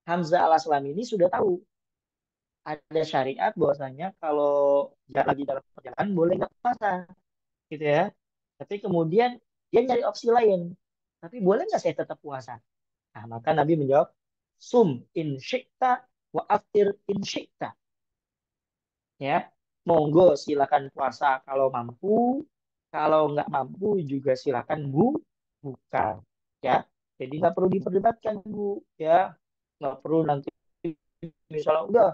Hamzah al-Aslami ini sudah tahu ada syariat bahwasanya kalau lagi dalam perjalanan boleh nggak puasa, gitu ya. Tapi kemudian dia nyari opsi lain. Tapi boleh nggak saya tetap puasa? Nah, maka Nabi menjawab, sum in syi'ta wa aftir in syi'ta. Ya, monggo silakan puasa kalau mampu, kalau nggak mampu juga silakan buka, ya. Jadi nggak perlu diperdebatkan Bu, ya, nggak perlu nanti misalnya udah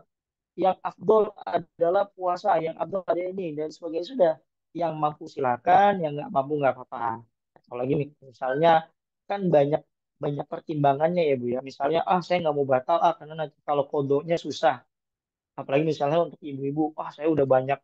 yang afdol adalah puasa, yang afdol ada ini dan sebagainya, sudah yang mampu silakan, yang nggak mampu nggak apa-apa. Apalagi misalnya kan banyak banyak pertimbangannya ya Bu ya, misalnya saya nggak mau batal karena nanti kalau kodonya susah. Apalagi misalnya untuk ibu-ibu, saya udah banyak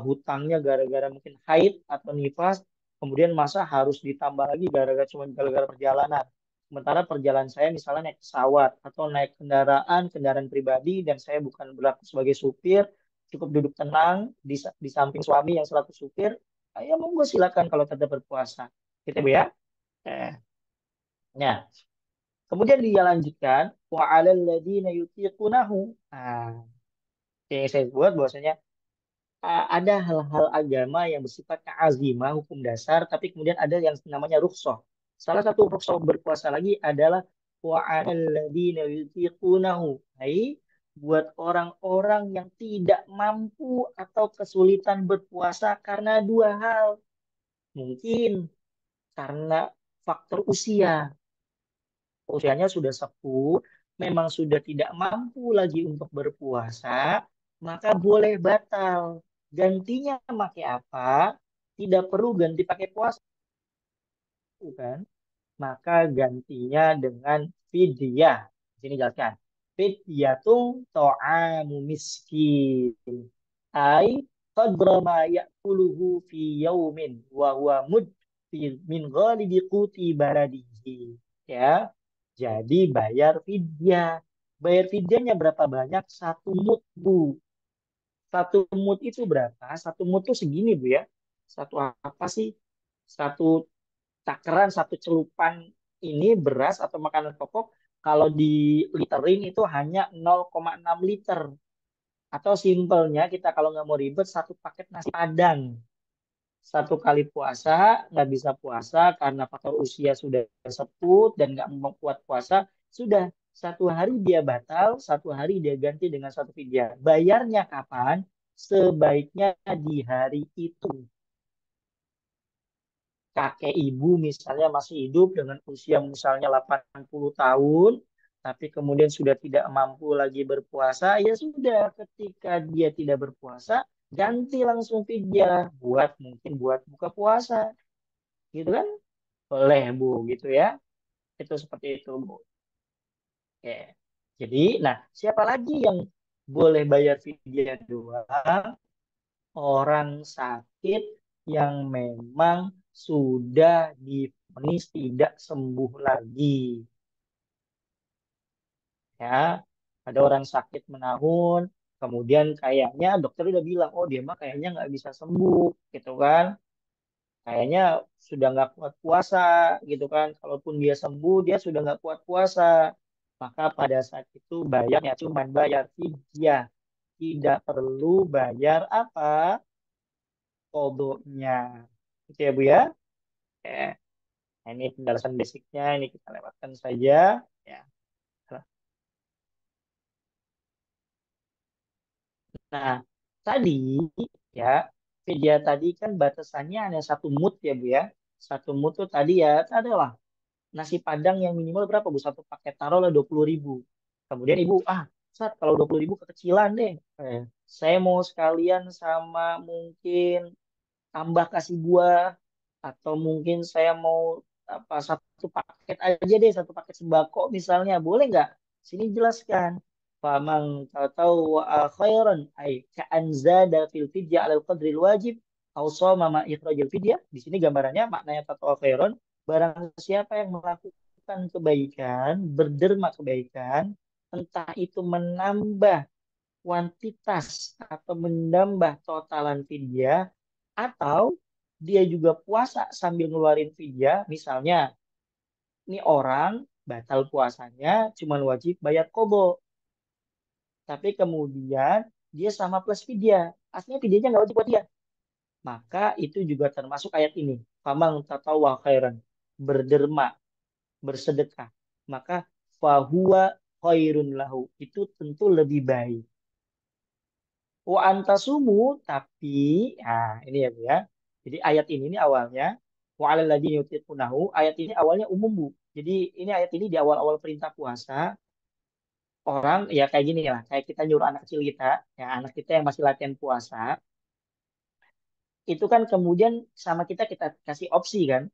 hutangnya gara-gara mungkin haid atau nifas, kemudian masa harus ditambah lagi gara-gara perjalanan. Sementara perjalanan saya misalnya naik pesawat atau naik kendaraan pribadi dan saya bukan berlaku sebagai supir, cukup duduk tenang di samping suami yang selaku supir, ya monggo silakan kalau tetap berpuasa. Gitu Bu ya. Eh, ya. Kemudian dia lanjutkan wa 'alal ladzina yutiqunahu. Nah, yang saya buat bahwasanya ada hal-hal agama yang bersifat azimah, hukum dasar, tapi kemudian ada yang namanya rukhsah. Salah satu rukhsah berpuasa lagi adalah wa'alalladzina yutiqunahu. Hai, buat orang-orang yang tidak mampu atau kesulitan berpuasa karena dua hal. Mungkin karena faktor usia. Usianya sudah sepuh, memang sudah tidak mampu lagi untuk berpuasa, maka boleh batal. Gantinya pakai apa? Tidak perlu ganti pakai puasa, kan? Maka gantinya dengan fidyah. Di sini jelaskan. Fidyatung to'amu miskin. Ai qadra ma ya'kuluhu fi yaumin wa huwa mud min ghalibi quti baladihi. Ya. Jadi bayar fidyah. Bayar fidyahnya berapa banyak? Satu mud, Bu. Satu mud itu berapa? Satu mud itu segini, Bu ya. Satu apa sih? Satu takaran, satu celupan ini beras atau makanan pokok. Kalau di literin itu hanya 0,6 liter. Atau simpelnya kita kalau nggak mau ribet, satu paket nasi Padang. Satu kali puasa, nggak bisa puasa karena faktor usia sudah seput dan nggak mau kuat puasa, sudah satu hari dia batal, satu hari dia ganti dengan satu fidyah. Bayarnya kapan? Sebaiknya di hari itu. Kakek ibu misalnya masih hidup dengan usia misalnya 80 tahun, tapi kemudian sudah tidak mampu lagi berpuasa, ya sudah ketika dia tidak berpuasa, ganti langsung fidyah buat mungkin buat buka puasa, gitu kan? Boleh Bu, gitu ya. Itu seperti itu Bu. Oke. Jadi, nah siapa lagi yang boleh bayar fidyah doang? Orang sakit yang memang sudah divonis tidak sembuh lagi. Ya, ada orang sakit menahun, kemudian kayaknya dokter udah bilang, oh dia mah kayaknya nggak bisa sembuh, gitu kan? Kayaknya sudah nggak kuat puasa, gitu kan? Kalaupun dia sembuh, dia sudah nggak kuat puasa. Maka pada saat itu bayarnya cuma bayar fidyah, tidak perlu bayar apa? Kodonya. Gitu ya Bu ya. Oke. Nah, ini penjelasan basicnya, ini kita lewatkan saja. Ya. Nah, tadi ya, media tadi kan batasannya hanya satu mood ya Bu ya. Satu mood tuh tadi ya adalah nasi Padang yang minimal berapa Bu? Satu paket taruhlah 20.000. Kemudian Ibu, Ustaz, kalau 20.000 kekecilan deh. Eh, saya mau sekalian sama mungkin tambah kasih buah atau mungkin saya mau apa satu paket aja deh, satu paket sembako misalnya, boleh nggak? Sini jelaskan. Famang tahu khairan ay ka'an zada fil fidyah alal qadril wajib au shoma ma ikhrajil fidyah. Di sini gambarannya maknanya tahu khairan, barang siapa yang melakukan kebaikan, berderma kebaikan, entah itu menambah kuantitas atau menambah totalan fidyah atau dia juga puasa sambil ngeluarin fidyah, misalnya ini orang batal puasanya cuman wajib bayar kobo, tapi kemudian dia sama plus fidyah, aslinya fidyahnya nggak wajib buat dia, maka itu juga termasuk ayat ini. Famang tatawwa khairan, berderma, bersedekah, maka fahuwa khairun lahu, itu tentu lebih baik. Wa antasumu, tapi ini ya Bu ya. Jadi ayat ini awalnya wa alal ladzina yutiqunahu, ayat ini awalnya umum Bu. Jadi ini ayat ini di awal-awal perintah puasa, orang ya kayak gini lah, kayak kita nyuruh anak kecil kita, ya anak kita yang masih latihan puasa, itu kan kemudian sama kita kita kasih opsi kan,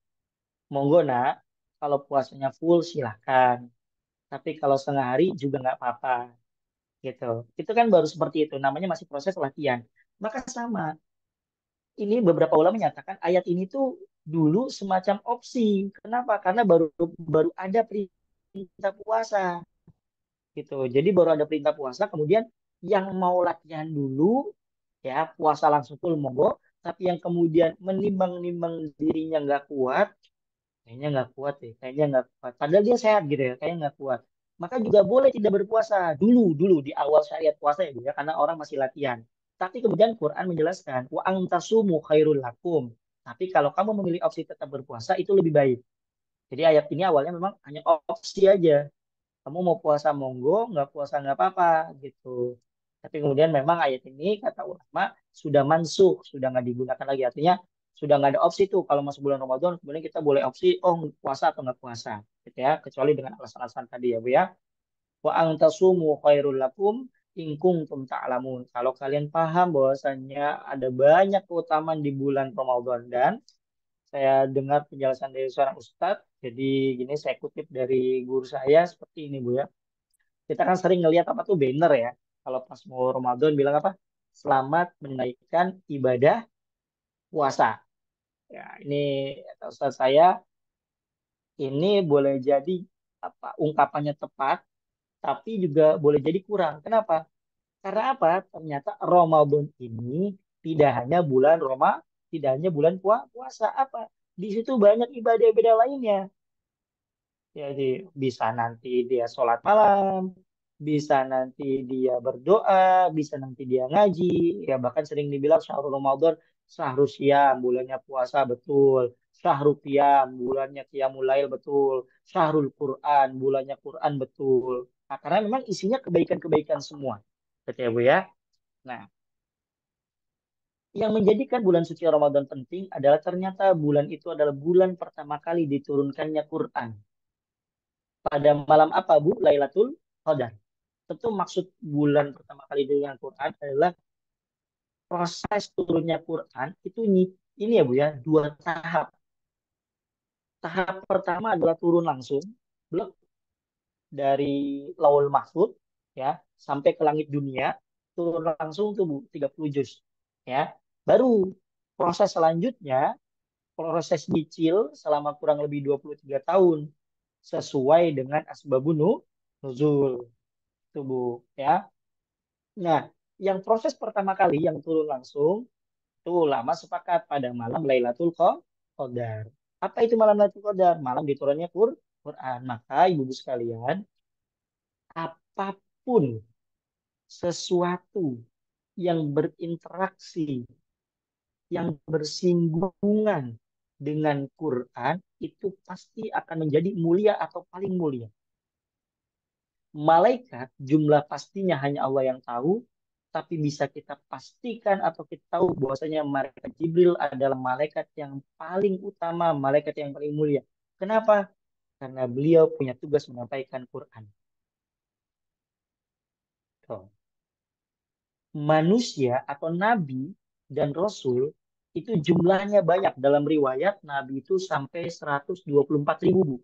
monggo nak, kalau puasanya full silahkan, tapi kalau setengah hari juga nggak apa-apa gitu. Itu kan baru seperti itu, namanya masih proses latihan. Maka sama, ini beberapa ulama menyatakan ayat ini tuh dulu semacam opsi. Kenapa? Karena baru baru ada perintah puasa gitu. Jadi baru ada perintah puasa, kemudian yang mau latihan dulu ya puasa langsung full monggo, tapi yang kemudian menimbang-nimbang dirinya nggak kuat, kayaknya nggak kuat deh, kayaknya nggak kuat. Padahal dia sehat gitu ya, kayaknya nggak kuat. Maka juga boleh tidak berpuasa dulu dulu di awal syariat puasa ya, Bu, ya, karena orang masih latihan. Tapi kemudian Quran menjelaskan wa antasumu khairul lakum. Tapi kalau kamu memilih opsi tetap berpuasa itu lebih baik. Jadi ayat ini awalnya memang hanya opsi aja. Kamu mau puasa monggo, nggak puasa nggak apa-apa gitu. Tapi kemudian memang ayat ini kata ulama sudah mansuh, sudah nggak digunakan lagi. Artinya sudah nggak ada opsi tuh kalau masuk bulan Ramadan, kemudian kita boleh opsi, oh puasa atau nggak puasa, gitu ya. Kecuali dengan alasan-alasan tadi ya Bu ya. Wa antasumu khairul lakum in kuntum ta'lamun. Kalau kalian paham bahwasanya ada banyak keutamaan di bulan Ramadan dan saya dengar penjelasan dari seorang ustadz, jadi gini saya kutip dari guru saya seperti ini Bu ya. Kita kan sering ngelihat apa tuh banner ya. Kalau pas mau Ramadan bilang apa? Selamat menaikkan ibadah puasa. Ya, ini kata Ustaz saya ini boleh jadi apa ungkapannya tepat, tapi juga boleh jadi kurang. Kenapa? Karena apa? Ternyata Ramadan ini tidak hanya bulan tidak hanya bulan puasa apa? Di situ banyak ibadah-ibadah lainnya. Jadi bisa nanti dia sholat malam, bisa nanti dia berdoa, bisa nanti dia ngaji. Ya bahkan sering dibilang syahrul Ramadan, syahrul Syam, bulannya puasa betul. Syahrul Qiyam, bulannya Qiyamul Lail betul. Syahrul Quran, bulannya Quran betul. Nah, karena memang isinya kebaikan-kebaikan semua. Betul ya, Bu ya? Nah, yang menjadikan bulan suci Ramadan penting adalah ternyata bulan itu adalah bulan pertama kali diturunkannya Quran. Pada malam apa, Bu? Lailatul Qadar. Tentu maksud bulan pertama kali dengan Quran adalah proses turunnya Quran itu ini ya Bu ya, dua tahap. Tahap pertama adalah turun langsung, blok dari Laul Mahfud ya sampai ke langit dunia, turun langsung tuh Bu, 30 juz. Ya. Baru proses selanjutnya, proses nyicil selama kurang lebih 23 tahun sesuai dengan asbabun nuzul. Itu Bu ya. Nah, yang proses pertama kali yang turun langsung itu ulama sepakat pada malam Lailatul Qadar. Apa itu malam Lailatul Qadar? Malam diturunnya Quran. Maka ibu-ibu sekalian, apapun sesuatu yang berinteraksi, yang bersinggungan dengan Quran itu pasti akan menjadi mulia atau paling mulia. Malaikat jumlah pastinya hanya Allah yang tahu, tapi bisa kita pastikan atau kita tahu bahwasanya malaikat Jibril adalah malaikat yang paling utama, malaikat yang paling mulia. Kenapa? Karena beliau punya tugas menyampaikan Quran. Tuh. Manusia atau nabi dan rasul itu jumlahnya banyak. Dalam riwayat nabi itu sampai 124.000, Bu.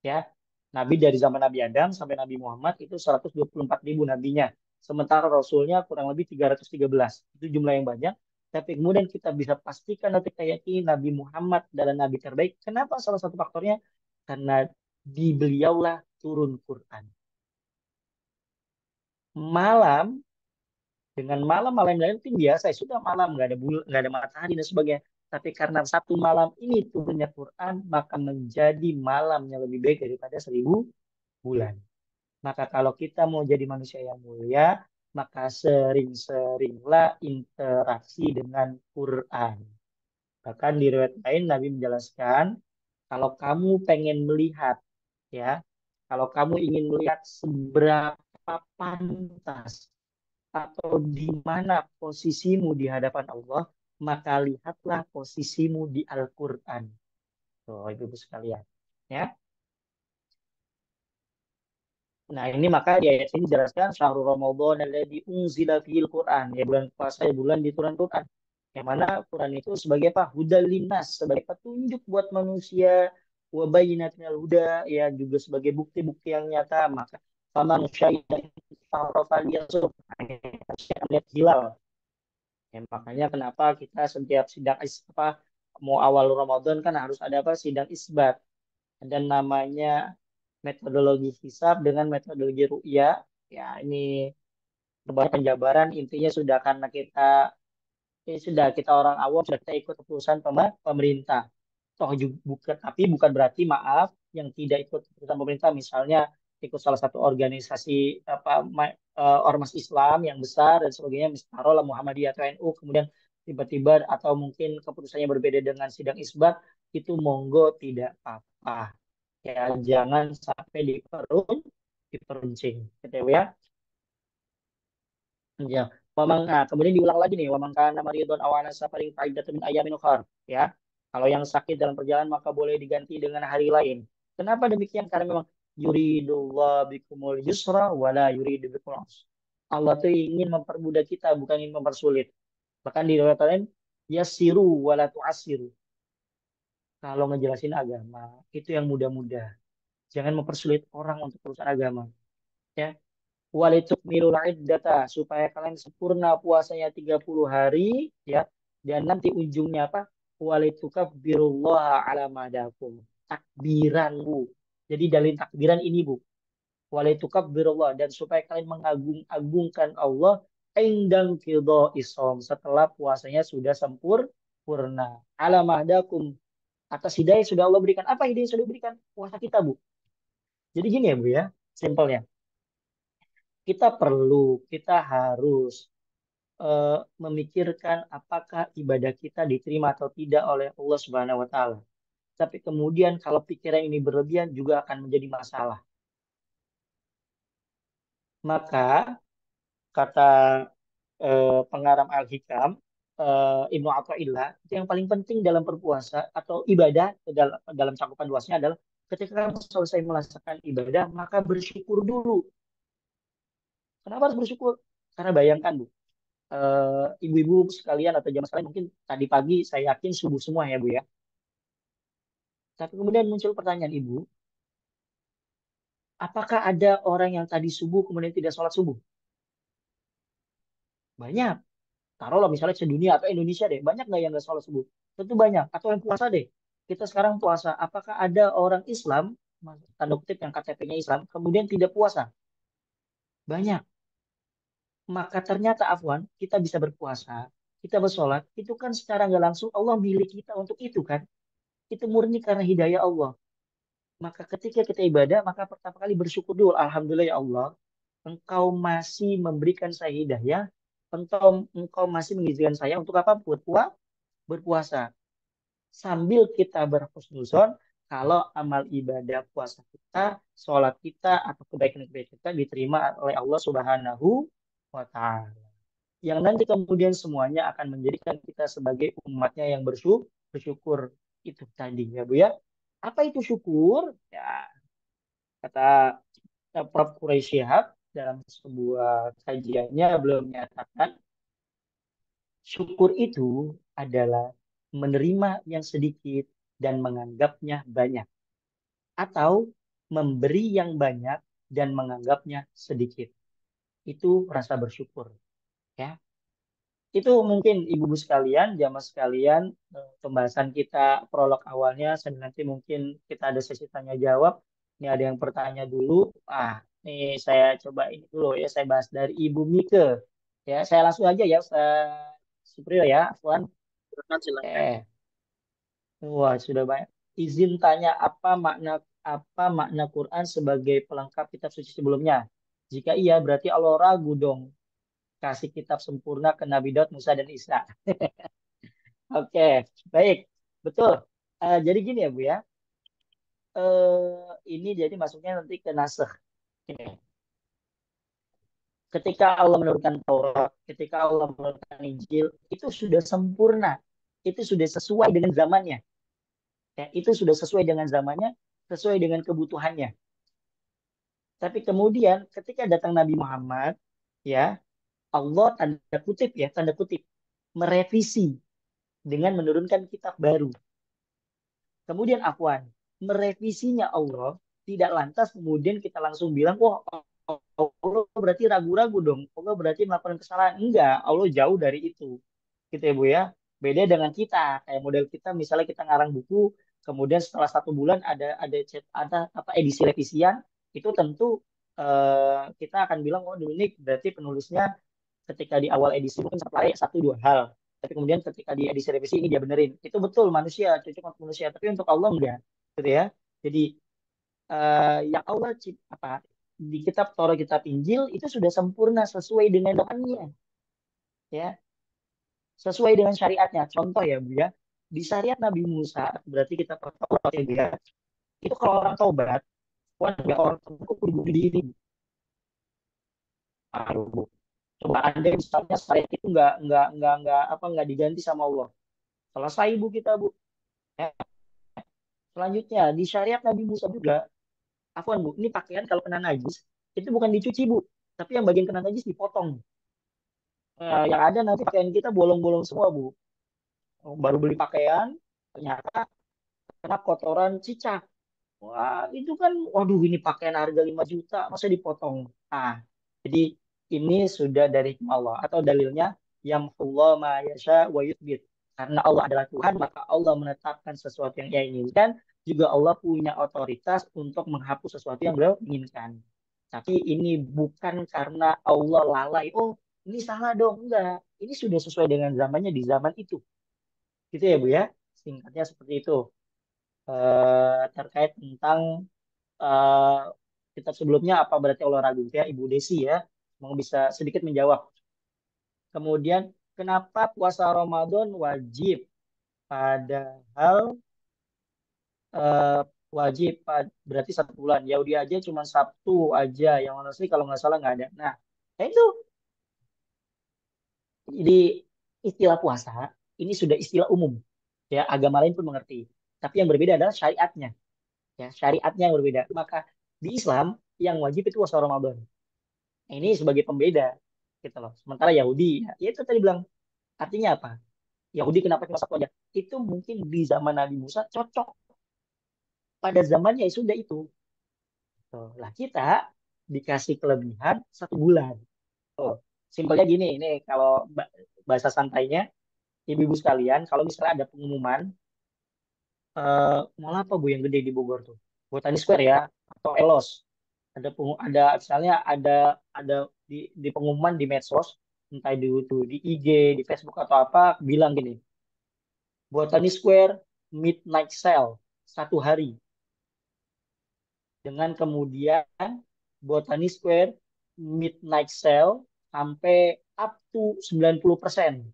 Ya, nabi dari zaman Nabi Adam sampai Nabi Muhammad itu 124.000 nabinya. Sementara rasulnya kurang lebih 313. Itu jumlah yang banyak. Tapi kemudian kita bisa pastikan nanti kayak ini Nabi Muhammad adalah nabi terbaik. Kenapa? Salah satu faktornya karena di beliaulah turun Quran. Malam dengan malam-malam yang lain itu biasa, ya sudah malam nggak ada bulan, nggak ada matahari dan sebagainya. Tapi karena satu malam ini turunnya Quran, maka menjadi malamnya lebih baik daripada 1.000 bulan. Maka kalau kita mau jadi manusia yang mulia, maka sering-seringlah interaksi dengan Quran. Bahkan di riwayat lain Nabi menjelaskan, kalau kamu pengen melihat, ya, kalau kamu ingin melihat seberapa pantas atau di mana posisimu di hadapan Allah, maka lihatlah posisimu di Al-Quran. Tuh, ibu-ibu sekalian. Ya. Nah, ini maka di ayat ini dijelaskan syahrul Ramadan alladzi unzila fihil Quran. Ya, bulan puasa ya bulan diturunkan Quran. Yang mana Quran itu sebagai apa? Hudal linnas, sebagai petunjuk buat manusia, wa bayyinatin huda, ya juga sebagai bukti-bukti yang nyata. Maka faman syahida falyasum. Lihat hilal. Ya, makanya kenapa kita setiap sidang apa mau awal Ramadan kan harus ada apa? Sidang isbat. Ada namanya metodologi hisab dengan metodologi ru'ya. Ya, ini berbagai penjabaran intinya sudah karena kita ini sudah kita orang awam sudah kita ikut keputusan pemerintah. Toh juga bukan tapi bukan berarti maaf yang tidak ikut keputusan pemerintah misalnya ikut salah satu organisasi apa ormas Islam yang besar dan sebagainya misalnya Muhammadiyah atau NU kemudian tiba-tiba atau mungkin keputusannya berbeda dengan sidang isbat itu monggo tidak apa-apa. Ya jangan sampai diperuncing gitu ya. Ya, nah, kemudian diulang lagi nih, waman kana maridun aw ala safarin fa'iddatun min ayamin ukhar, ya. Kalau yang sakit dalam perjalanan maka boleh diganti dengan hari lain. Kenapa demikian? Karena memang yuridullah bikumul yusra wala yuridu bikumul usra. Allah tuh ingin mempermudah kita, bukan ingin mempersulit. Bahkan di riwayat lain, yasiru wala tu'asiru. Kalau ngejelasin agama, itu yang mudah-mudah. Jangan mempersulit orang untuk urusan agama. Ya, walitukmilul iddata supaya kalian sempurna puasanya 30 hari ya dan nanti ujungnya apa walitukabbirullaha ala madakum takbiran Bu jadi dalil takbiran ini Bu walitukabbirullaha dan supaya kalian mengagung-agungkan Allah indang qidha isom setelah puasanya sudah sempurna ala madakum atas hidayah sudah Allah berikan apa hidayah sudah diberikan puasa kita Bu Jadi gini ya Bu ya, simpelnya. Kita harus eh, memikirkan apakah ibadah kita diterima atau tidak oleh Allah Subhanahu wa taala. Tapi kemudian kalau pikiran ini berlebihan juga akan menjadi masalah. Maka kata pengarang Al-Hikam, Ibnu Athaillah, itu yang paling penting dalam berpuasa atau ibadah dalam cakupan luasnya adalah ketika kamu selesai melaksanakan ibadah, maka bersyukur dulu. Kenapa harus bersyukur? Karena bayangkan, Bu, ibu-ibu sekalian atau jamaah sekalian mungkin tadi pagi saya yakin subuh semua ya, Bu ya. Tapi kemudian muncul pertanyaan Ibu, apakah ada orang yang tadi subuh kemudian tidak sholat subuh? Banyak. Taruhlah misalnya sedunia atau Indonesia deh, banyak nggak yang nggak sholat subuh? Tentu banyak. Atau yang puasa deh. Kita sekarang puasa. Apakah ada orang Islam, tanda kutip yang KTP-nya Islam, kemudian tidak puasa? Banyak. Maka ternyata Afwan, kita bisa berpuasa, kita bersolat, itu kan secara nggak langsung Allah milik kita untuk itu kan. Itu murni karena hidayah Allah. Maka ketika kita ibadah, maka pertama kali bersyukur dulu. Alhamdulillah ya Allah, Engkau masih memberikan saya hidayah, engkau masih mengizinkan saya untuk apa? Berpuasa. Sambil kita berhusnuzon kalau amal ibadah puasa kita, sholat kita, atau kebaikan-kebaikan kita diterima oleh Allah Subhanahu wa Ta'ala. Yang nanti kemudian semuanya akan menjadikan kita sebagai umatnya yang bersyukur. Itu tadi ya Bu ya. Apa itu syukur? Ya, kata Prof. Quraisy Shihab dalam sebuah kajiannya beliau menyatakan syukur itu adalah menerima yang sedikit dan menganggapnya banyak, atau memberi yang banyak dan menganggapnya sedikit. Itu rasa bersyukur, ya. Itu mungkin ibu-ibu sekalian, jamaah sekalian, pembahasan kita prolog awalnya, nanti mungkin kita ada sesi tanya jawab. Ini ada yang bertanya dulu. Nih saya coba ini dulu ya, saya bahas dari Ibu Mike. Ya, saya langsung aja ya, Ustaz Suprio ya, Afwan. Silakan, silakan. Eh, Wah, sudah banyak. Izin tanya apa makna Quran sebagai pelengkap kitab suci sebelumnya? Jika iya, berarti Allah ragu dong kasih kitab sempurna ke Nabi Daud, Musa, dan Isa. Oke, baik, betul. Jadi gini ya Bu ya. Ini jadi masuknya nanti ke nasikh. Ini. Ketika Allah menurunkan Taurat, ketika Allah menurunkan Injil, itu sudah sempurna. Itu sudah sesuai dengan zamannya. Ya, itu sudah sesuai dengan zamannya, sesuai dengan kebutuhannya. Tapi kemudian ketika datang Nabi Muhammad, ya Allah tanda kutip, merevisi dengan menurunkan kitab baru. Kemudian Afwan, merevisinya Allah tidak lantas kemudian kita langsung bilang, wah Allah berarti ragu-ragu dong, Allah berarti melakukan kesalahan. Enggak, Allah jauh dari itu. Gitu ya Bu ya. Beda dengan kita, kayak model kita misalnya kita ngarang buku, kemudian setelah 1 bulan ada apa edisi revisian, itu tentu kita akan bilang, oh dulu ini berarti penulisnya ketika di awal edisi mungkin supply 1 2 hal. Tapi kemudian ketika di edisi revisi ini dia benerin. Itu betul manusia, cocok untuk manusia. Tapi untuk Allah enggak. Gitu ya. Jadi yang Allah apa di kitab Taurat, kitab Injil itu sudah sempurna sesuai dengan doanya. Ya, sesuai dengan syariatnya. Contoh ya Bu ya. Di syariat Nabi Musa, berarti kita Taurat ya Bu ya. Itu kalau orang taubat, wah ya orang taubat kok kudu bunuh diri. Aduh, Bu. Coba Anda misalnya syariat itu nggak diganti sama Allah. Selesai Bu kita Bu. Ya. Selanjutnya di syariat Nabi Musa juga, afwan Bu, ini pakaian kalau kena najis itu bukan dicuci Bu, tapi yang bagian kena najis dipotong. Yang ada nanti pakaian kita bolong-bolong semua Bu. Baru beli pakaian, ternyata kena kotoran cicak. Wah, itu kan, waduh ini pakaian harga 5 juta, masa dipotong? Ah, jadi ini sudah dari Allah atau dalilnya yamhullah ma yasha wa yuthbit. Karena Allah adalah Tuhan, maka Allah menetapkan sesuatu yang Ia inginkan, juga Allah punya otoritas untuk menghapus sesuatu yang beliau inginkan. Tapi ini bukan karena Allah lalai. Oh, ini salah dong. Enggak. Ini sudah sesuai dengan zamannya di zaman itu. Gitu ya, Bu ya. Singkatnya seperti itu terkait tentang eh, kitab sebelumnya apa berarti Allah ragu ya Ibu Desi ya. Semoga bisa sedikit menjawab. Kemudian kenapa puasa Ramadan wajib padahal eh, wajib berarti 1 bulan. Yahudi aja cuma Sabtu aja yang mana sih kalau nggak salah nggak ada. Nah, itu jadi istilah puasa ini sudah istilah umum ya agama lain pun mengerti. Tapi yang berbeda adalah syariatnya ya syariatnya yang berbeda. Maka di Islam yang wajib itu puasa Ramadan. Nah, ini sebagai pembeda gitu loh. Sementara Yahudi ya itu tadi bilang artinya apa? Yahudi kenapa cuma satu aja? Itu mungkin di zaman Nabi Musa cocok pada zamannya ya sudah itu. Tuh. Lah kita dikasih kelebihan 1 bulan. Tuh. Simpelnya gini, ini kalau bahasa santainya, ibu-ibu sekalian, kalau misalnya ada pengumuman, mall apa Bu yang gede di Bogor tuh? Botani Square ya, atau Elos. Ada misalnya ada di pengumuman di medsos, entah di IG, di Facebook atau apa, bilang gini, Botani Square Midnight Sale 1 hari. Dengan kemudian Botani Square Midnight Sale sampai up to 90%.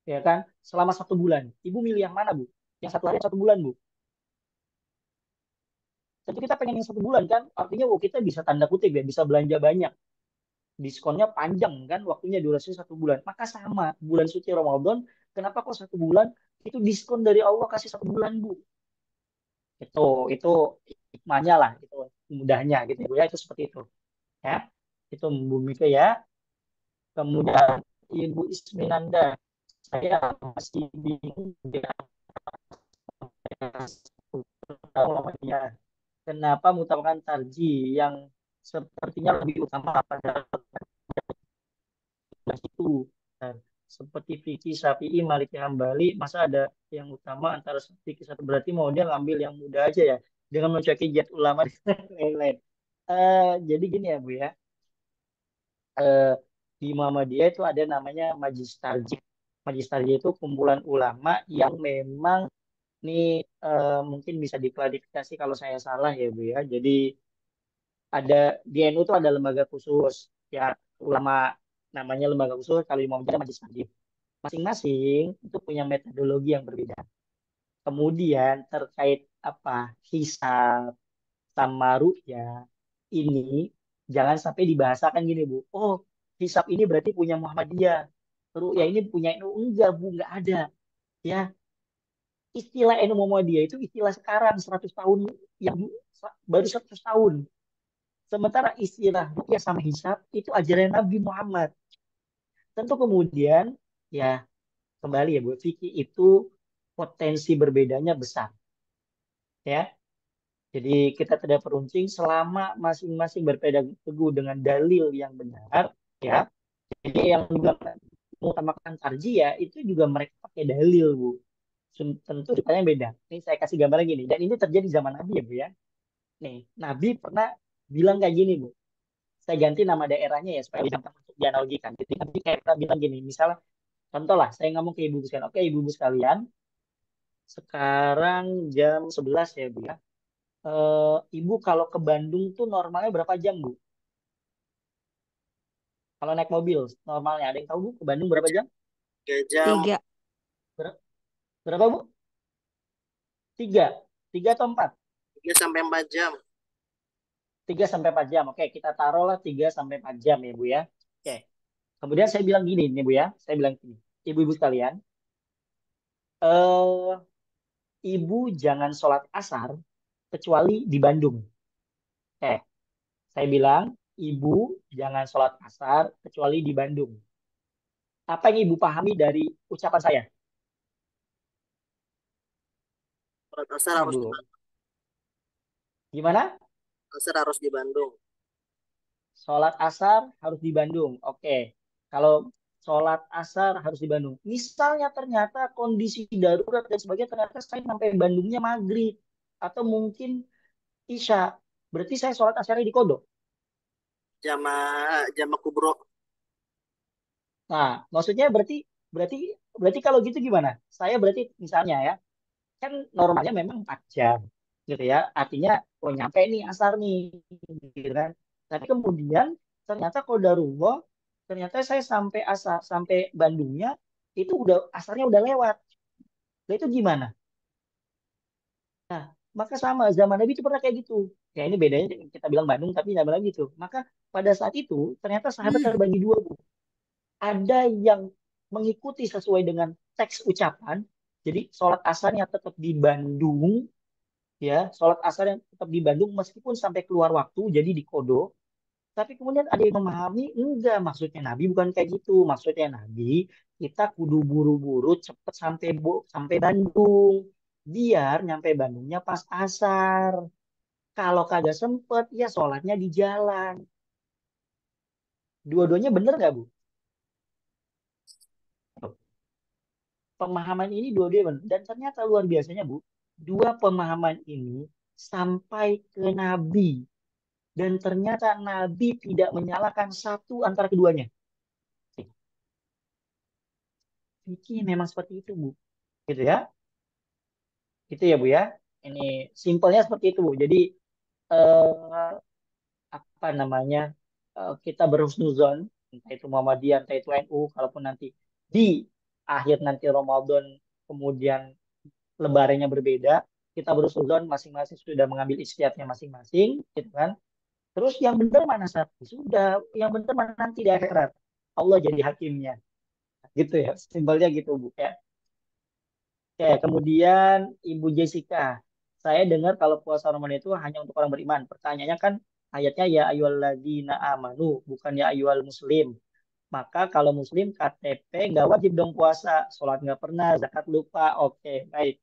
Ya kan? Selama 1 bulan. Ibu milih yang mana, Bu? Yang 1 hari 1 bulan, Bu? Tentu kita pengen yang 1 bulan kan? Artinya oh, kita bisa tanda kutip ya, bisa belanja banyak. Diskonnya panjang kan? Waktunya durasinya 1 bulan. Maka sama, bulan suci Ramadan, kenapa kok 1 bulan? Itu diskon dari Allah kasih 1 bulan, Bu. Itu hikmahnya lah, itu mudahnya gitu ya, Bu, ya. Itu seperti itu. Ya. Itu Bu Mika ya. Kemudian Ibu Isminanda, saya masih bingung dengan ya, kenapa mengutamakan tarji yang sepertinya lebih utama pada itu. Nah, seperti fikih Syafi'i, Maliki Hambali, masa ada yang utama antara fikih satu berarti mau dia ngambil yang muda aja ya dengan mencuekin jad ulama dan lain-lain. Jadi gini ya Bu ya, eh, di Muhammadiyah itu ada namanya Majlis Tarjih. Majlis Tarjih itu kumpulan ulama yang memang ini mungkin bisa diklarifikasi kalau saya salah ya Bu ya. Jadi ada di NU itu ada lembaga khusus ya ulama namanya lembaga khusus kalau di Muhammadiyah Majlis Tarjih. Masing-masing itu punya metodologi yang berbeda. Kemudian terkait apa hisab sama ru'ya ini jangan sampai dibahasakan gini Bu. Oh, hisab ini berarti punya Muhammadiyah. Ru'ya ini punya NU. Enggak Bu, enggak ada. Ya, istilah NU Muhammadiyah itu istilah sekarang 100 tahun yang baru 100 tahun. Sementara istilah ru'ya sama hisab itu ajaran Nabi Muhammad. Tentu kemudian ya kembali ya Bu, fikih itu potensi berbedanya besar ya. Jadi kita tidak peruncing selama masing-masing berpegang teguh dengan dalil yang benar ya. Jadi yang juga mengutamakan tarji ya itu juga mereka pakai dalil Bu. Tentu ceritanya beda. Ini saya kasih gambaran gini dan ini terjadi zaman Nabi ya Bu ya. Nih, Nabi pernah bilang kayak gini Bu. Saya ganti nama daerahnya ya supaya gampang untuk dianalogikan. Jadi Nabi kayak pernah bilang gini, misalnya contoh lah saya ngomong ke ibu sekalian. Oke, ibu sekalian, sekarang jam 11 ya Bu ya. Ibu kalau ke Bandung tuh normalnya berapa jam, Bu? Kalau naik mobil, normalnya ada yang tahu, Bu? Ke Bandung berapa jam? 3 jam, 3. Berapa, Bu? 3. 3 atau 4? 3 sampai 4 jam. 3 sampai 4 jam. Oke, kita taruhlah 3 sampai 4 jam ya, Bu ya. Oke. Kemudian saya bilang gini nih, Bu ya. Saya bilang gini. Ibu-ibu sekalian, eh, Ibu jangan sholat asar kecuali di Bandung. Oke, saya bilang, Ibu jangan sholat asar kecuali di Bandung. Apa yang Ibu pahami dari ucapan saya? Sholat asar Ini harus di dulu. Bandung. Gimana? Asar harus di Bandung. Sholat asar harus di Bandung. Oke. Kalau sholat asar harus di Bandung. Misalnya ternyata kondisi darurat dan sebagainya, ternyata saya sampai Bandungnya maghrib. Atau mungkin Isya. Berarti saya sholat asarnya di Kodok. Jama kubro. Nah, maksudnya berarti berarti berarti kalau gitu gimana? Saya berarti misalnya ya, kan normalnya memang 4 jam. gitu ya. Artinya, oh nyampe nih asar nih, gitu kan. Tapi kemudian ternyata qadarullah, ternyata saya sampai asar, sampai Bandungnya itu udah asarnya udah lewat. Nah itu gimana? Nah, maka sama zaman Nabi itu pernah kayak gitu. Ya ini bedanya kita bilang Bandung tapi zaman Nabi gitu. Maka pada saat itu ternyata sahabat terbagi dua, Bu. Ada yang mengikuti sesuai dengan teks ucapan. Jadi sholat asarnya tetap di Bandung, ya, sholat asar yang tetap di Bandung meskipun sampai keluar waktu, jadi di Kodo. Tapi kemudian ada yang memahami, enggak, maksudnya Nabi bukan kayak gitu. Maksudnya Nabi, kita kudu buru-buru cepet sampai sampai Bandung. Biar nyampe Bandungnya pas asar. Kalau kagak sempet, ya sholatnya di jalan. Dua-duanya bener nggak, Bu? Pemahaman ini dua-duanya bener. Dan ternyata luar biasanya, Bu. Dua pemahaman ini sampai ke Nabi. Dan ternyata Nabi tidak menyalahkan satu antara keduanya. Fikih memang seperti itu, Bu. Gitu ya. Gitu ya, Bu ya. Ini simpelnya seperti itu, Bu. Jadi eh, apa namanya? Kita berhusnuzon, entah itu Muhammadiyah, entah itu NU, kalaupun nanti di akhir nanti Ramadan kemudian lebarannya berbeda, kita berhusnuzon masing-masing sudah mengambil ijtihadnya masing-masing, gitu kan. Terus yang benar mana satu? Sudah, yang benar mana nanti di akhirat. Allah jadi hakimnya. Gitu ya, simpelnya gitu, Bu ya. Oke, kemudian Ibu Jessica, saya dengar kalau puasa Ramadan itu hanya untuk orang beriman. Pertanyaannya kan ayatnya ya ayyuhalladzina amanu, bukan ya ayyuhal muslim. Maka kalau muslim KTP nggak wajib dong puasa, sholat nggak pernah, zakat lupa. Oke, baik.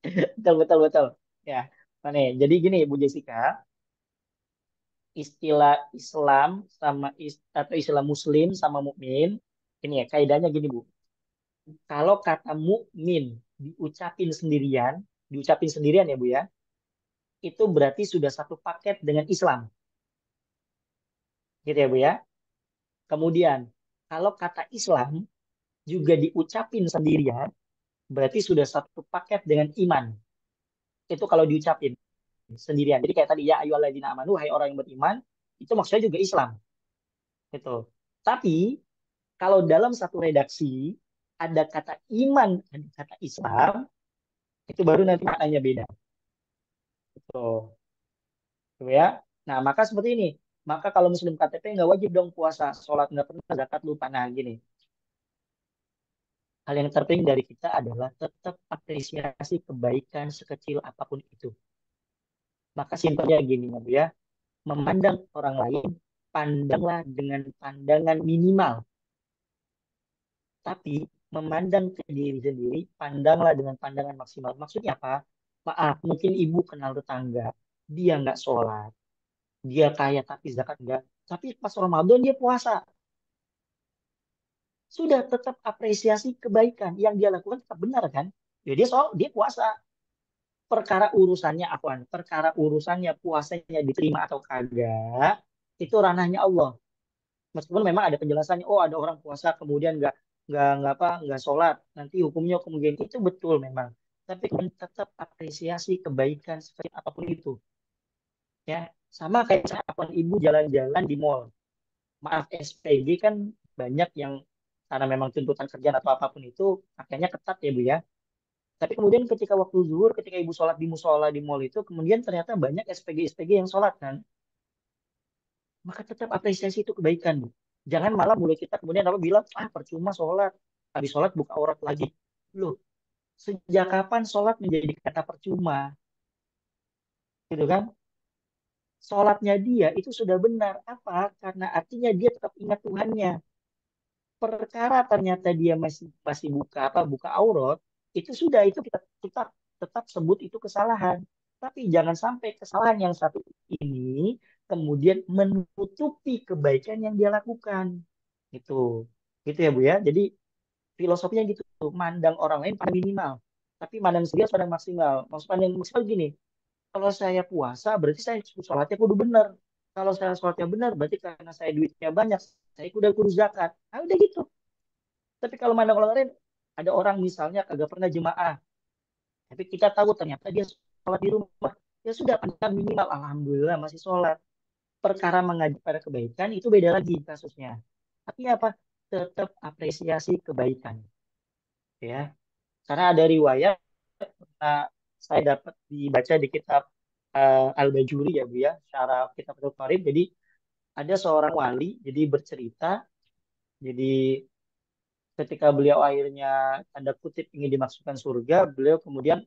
Betul, betul, betul. Ya, nah nih, jadi gini Bu Jessica, istilah Islam sama atau istilah Muslim sama mukmin, ini ya kaidahnya gini Bu. Kalau kata mukmin diucapin sendirian ya Bu ya, itu berarti sudah satu paket dengan Islam, gitu ya Bu ya. Kemudian kalau kata Islam juga diucapin sendirian, berarti sudah satu paket dengan iman. Itu kalau diucapin sendirian. Jadi kayak tadi ya ayyuhalladzina amanu, hai orang yang beriman, itu maksudnya juga Islam, gitu. Tapi kalau dalam satu redaksi ada kata iman, ada kata Islam, itu baru nanti maknanya beda. Gitu. Gitu ya. Nah, maka seperti ini. Maka kalau Muslim KTP nggak wajib dong puasa, sholat nggak pernah, zakat lupa. Nah, gini. Hal yang terpenting dari kita adalah tetap apresiasi kebaikan sekecil apapun itu. Maka simpelnya gini, Bu ya. Memandang orang lain, pandanglah dengan pandangan minimal. Tapi memandang ke diri sendiri, pandanglah dengan pandangan maksimal. Maksudnya apa? Maaf, mungkin ibu kenal tetangga, dia nggak sholat, dia kaya tapi zakat enggak. Tapi pas Ramadan dia puasa. Sudah tetap apresiasi kebaikan yang dia lakukan tetap benar kan? Ya dia puasa. Perkara urusannya apa? Perkara urusannya puasanya diterima atau kagak, itu ranahnya Allah. Meskipun memang ada penjelasannya, oh ada orang puasa kemudian nggak sholat, nanti hukumnya kemudian itu betul memang. Tapi tetap apresiasi kebaikan sekecil apapun itu, ya. Sama kayak kapan ibu jalan-jalan di mall. Maaf SPG kan banyak yang karena memang tuntutan kerjaan atau apapun itu pakainya ketat ya Bu ya. Tapi kemudian ketika waktu zuhur, ketika ibu sholat di musola di mall itu, kemudian ternyata banyak SPG-SPG yang sholat kan. Maka tetap apresiasi itu kebaikan, Bu. Jangan malah mulai kita kemudian apa bilang, ah percuma sholat. Habis sholat buka aurat lagi. Loh, sejak kapan sholat menjadi kata percuma? Gitu kan? Sholatnya dia itu sudah benar. Apa? Karena artinya dia tetap ingat Tuhannya. Perkara ternyata dia masih buka aurat, itu sudah itu kita tetap tetap sebut itu kesalahan. Tapi jangan sampai kesalahan yang satu ini kemudian menutupi kebaikan yang dia lakukan. Itu. Gitu ya, Bu ya. Jadi filosofinya gitu, mandang orang lain pada minimal, tapi mandang sendiri pada maksimal. Maksud pandang maksimal gini, kalau saya puasa berarti saya sholatnya kudu benar. Kalau saya sholatnya benar berarti karena saya duitnya banyak, saya kudu zakat. Nah, udah gitu. Tapi kalau mandang orang lain, ada orang misalnya kagak pernah jemaah, tapi kita tahu ternyata dia sholat di rumah. Ya sudah, pendidikan minimal, alhamdulillah masih sholat. Perkara mengajak pada kebaikan itu beda lagi kasusnya. Tapi apa? Tetap apresiasi kebaikan, ya. Karena ada riwayat, pernah saya dapat dibaca di kitab Al-Bajuri ya Bu ya, secara kitab Al-Qarib. Jadi ada seorang wali jadi bercerita, jadi ketika beliau akhirnya tanda kutip ingin dimasukkan surga, beliau kemudian,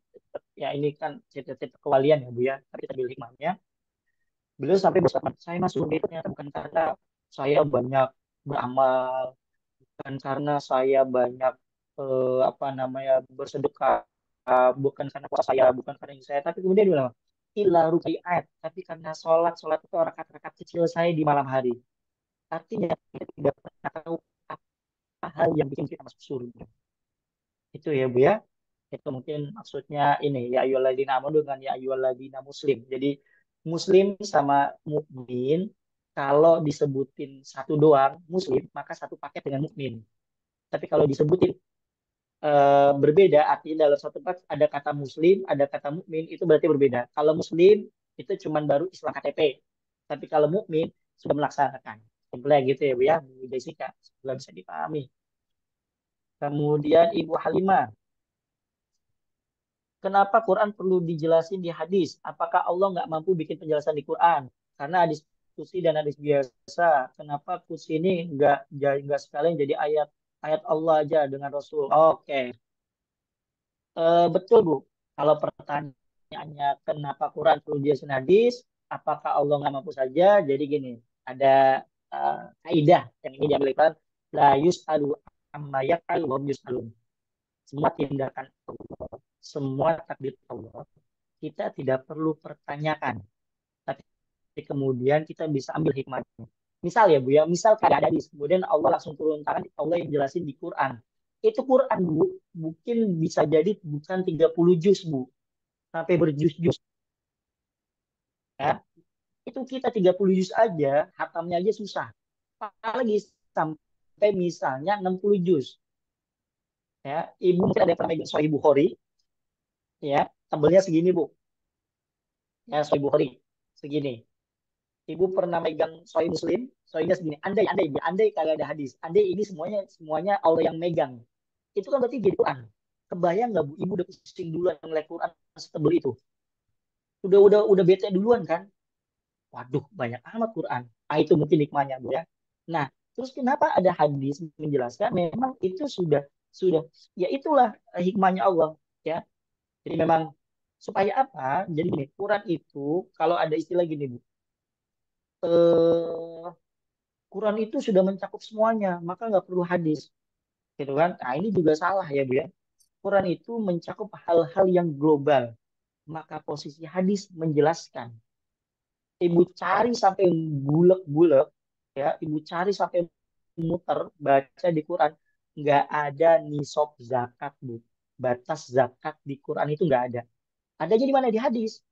ya ini kan cerita-cerita kewalian ya Bu ya, tapi kita ambil hikmahnya. Beliau sampai bersama saya masuk surga itu ternyata bukan karena saya banyak beramal, bukan karena saya banyak apa namanya bersedekah, bukan karena puasa saya, bukan karena ini saya, tapi kemudian dia bilang illa rubiat, tapi karena sholat sholat itu rakaat-rakaat kecil saya di malam hari. Artinya kita tidak pernah tahu apa hal yang bikin kita masuk surga. Itu ya Bu ya. Itu mungkin maksudnya ini ya ayyuhalladzina amanu dengan ya ayyuhalladzina muslim. Jadi muslim sama mukmin kalau disebutin satu doang muslim maka satu paket dengan mukmin. Tapi kalau disebutin berbeda artinya dalam satu teks ada kata muslim, ada kata mukmin itu berarti berbeda. Kalau muslim itu cuman baru Islam KTP. Tapi kalau mukmin sudah melaksanakan. Simpelnya gitu ya Bu ya, Bu Jessica. Semoga bisa dipahami. Kemudian Ibu Halimah, kenapa Quran perlu dijelasin di hadis? Apakah Allah nggak mampu bikin penjelasan di Quran? Karena hadis kursi dan hadis biasa. Kenapa kursi ini nggak sekalian jadi ayat ayat Allah aja dengan Rasul? Oke. Betul Bu. Kalau pertanyaannya kenapa Quran perlu dijelasin hadis? Apakah Allah nggak mampu saja? Jadi gini, ada kaidah yang ini diambil la yus'alu amma yaf'al wa hum yus'alun. Semua tindakan Allah, semua takdir Allah, kita tidak perlu pertanyakan, tapi kemudian kita bisa ambil hikmahnya. Misal ya Bu ya, misal kada ada hadis, kemudian Allah langsung turun tangan, Allah yang jelasin di Quran. Itu Quran Bu, mungkin bisa jadi bukan 30 juz Bu, sampai berjuz-juz ya. Itu kita 30 juz aja, hatamnya aja susah. Apalagi sampai misalnya 60 juz. Ya, Ibu mungkin ada yang pernah megang Sahih Bukhari, ya, tebelnya segini Bu. Ya, Sahih Bukhari segini. Ibu pernah megang Sahih Muslim, Sahihnya segini. Andai kalau ada hadis. Andai ini semuanya semuanya Allah yang megang. Itu kan berarti jadi Quran. Kebayang nggak Bu? Ibu udah pusing duluan ngeliat Quran setebel itu. Udah bete duluan kan? Waduh, banyak amat Quran. Ah, itu mungkin hikmahnya Bu ya. Nah, terus kenapa ada hadis menjelaskan? Memang itu sudah ya itulah hikmahnya Allah ya. Jadi memang supaya apa? Jadi gini, Quran itu kalau ada istilah gini Bu. Eh, Quran itu sudah mencakup semuanya, maka nggak perlu hadis, gitu kan? Nah, ini juga salah ya Bu ya. Quran itu mencakup hal-hal yang global, maka posisi hadis menjelaskan. Ibu cari sampai bulek-bulek, ya, ibu cari sampai muter baca di Quran, nggak ada nisab zakat Bu. Batas zakat di Quran itu nggak ada. Adanya di mana? Di hadis.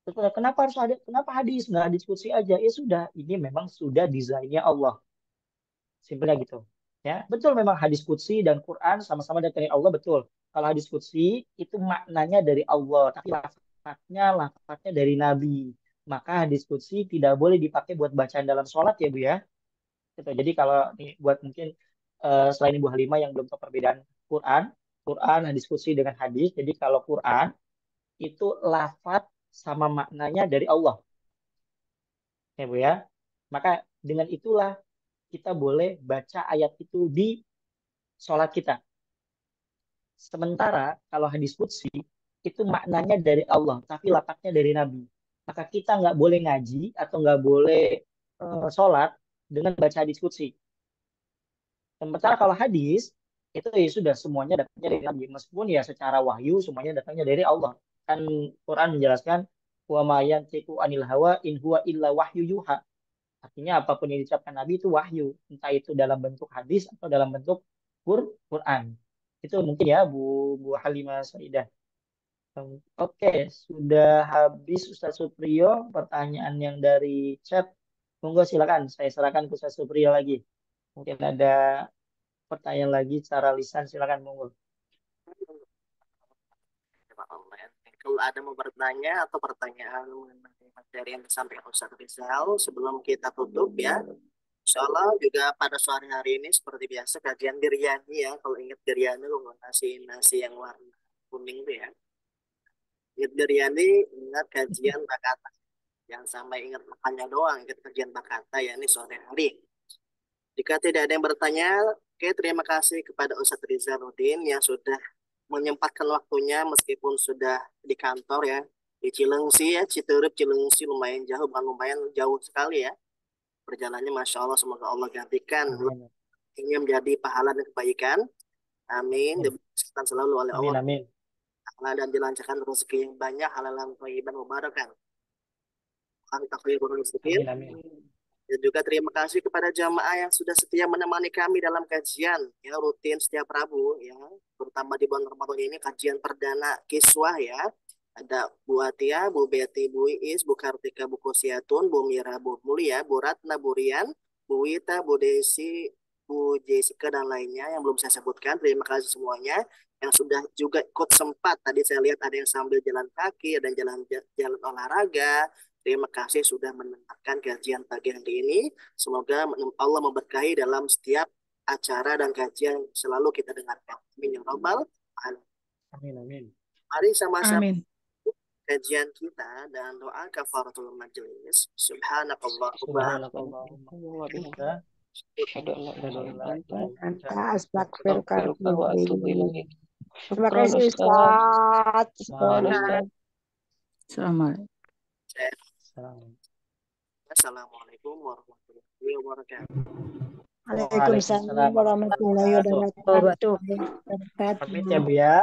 Terus kenapa harus ada? Kenapa hadis? Nggak diskusi aja. Ya sudah, ini memang sudah desainnya Allah. Simpelnya gitu. Ya, betul memang hadis qudsi dan Quran sama-sama dari Allah betul. Kalau hadis qudsi itu maknanya dari Allah, tapi lafadznya dari Nabi. Maka hadis qudsi tidak boleh dipakai buat bacaan dalam sholat ya Bu ya. Gitu. Jadi kalau nih, buat mungkin selain Ibu Halimah yang belum tahu perbedaan Quran, Quran hadis qudsi dengan hadis. Jadi kalau Quran itu lafadz sama maknanya dari Allah ya Bu ya. Maka dengan itulah kita boleh baca ayat itu di sholat kita. Sementara kalau hadis qudsi itu maknanya dari Allah, tapi lapaknya dari Nabi. Maka kita nggak boleh ngaji atau nggak boleh sholat dengan baca hadis qudsi. Sementara kalau hadis itu ya sudah semuanya datangnya dari Nabi. Meskipun ya secara wahyu semuanya datangnya dari Allah. Kan Quran menjelaskan wa ma yantiqu anil hawa in huwa illa wahyu yuha. Artinya apapun yang diucapkan Nabi itu wahyu, entah itu dalam bentuk hadis atau dalam bentuk Quran. Itu mungkin ya Bu Halimah Saidah. Oke, sudah habis Ustaz Supriyo pertanyaan yang dari chat. Monggo silakan, saya serahkan ke Ustaz Supriyo lagi. Mungkin ada pertanyaan lagi secara lisan, silakan monggo. Coba online. kalau ada mau bertanya atau pertanyaan mengenai materi yang disampaikan Ustaz Rizal sebelum kita tutup ya. Insya Allah juga pada sore hari ini seperti biasa kajian biryani ya. Kalau ingat biryani loh, nasi yang warna kuning tuh ya. Ingat biryani, ingat kajian bakata. Jangan sampai ingat makannya doang, ingat kajian bakata ya ini sore hari. Jika tidak ada yang bertanya, oke terima kasih kepada Ustadz Rizaludin yang sudah menyempatkan waktunya meskipun sudah di kantor ya. Di Cilengsi ya, Citerep, Cilengsi lumayan jauh, bukan lumayan jauh sekali ya. Perjalanannya Masya Allah, semoga Allah gantikan. Amin. Ini menjadi pahala dan kebaikan. Amin. Amin. Diberkati selalu oleh Amin. Allah Amin. Ta'ala dan dilancarkan rezeki yang banyak, halalan thayyiban mubarakan. Anta khairul rizqin. Amin. Amin. Dan juga terima kasih kepada jamaah yang sudah setia menemani kami dalam kajian ya rutin setiap Rabu ya, terutama di bulan Ramadan ini kajian perdana kiswah ya. Ada Bu Atia, Bu Betty, Bu Iis, Bu Kartika, Bu Kosiatun, Bu Mira, Bu Mulia, Bu Ratna, Bu Rian, Bu Wita, Bu Desi, Bu Jessica dan lainnya yang belum saya sebutkan. Terima kasih semuanya yang sudah juga ikut sempat. Tadi saya lihat ada yang sambil jalan kaki, ada yang jalan olahraga. Terima kasih sudah mendengarkan kajian pagi hari ini. Semoga Allah memberkahi dalam setiap acara dan kajian yang selalu kita dengarkan. Amin ya rabbal alamin. Amin. Amin. Mari sama-sama Amin. kajian kita dan doa kafaratul majelis. Subhanakallahumma Subhanakallahumma wa bihamdika Asyhadu an la asyhadu ilaha an la illa ilaha anta illa Anta anta astagfiruka astaghfiruka wa atubu ilaik. Terima Syukran kasih Ustaz. Ustaz. Syukran Ustaz. Assalamualaikum. Assalamualaikum. Assalamualaikum warahmatullahi wabarakatuh. Waalaikumsalam Waalaikumsalam warahmatullahi warahmatullahi wabarakatuh. wabarakatuh. Pamit ya Bu ya.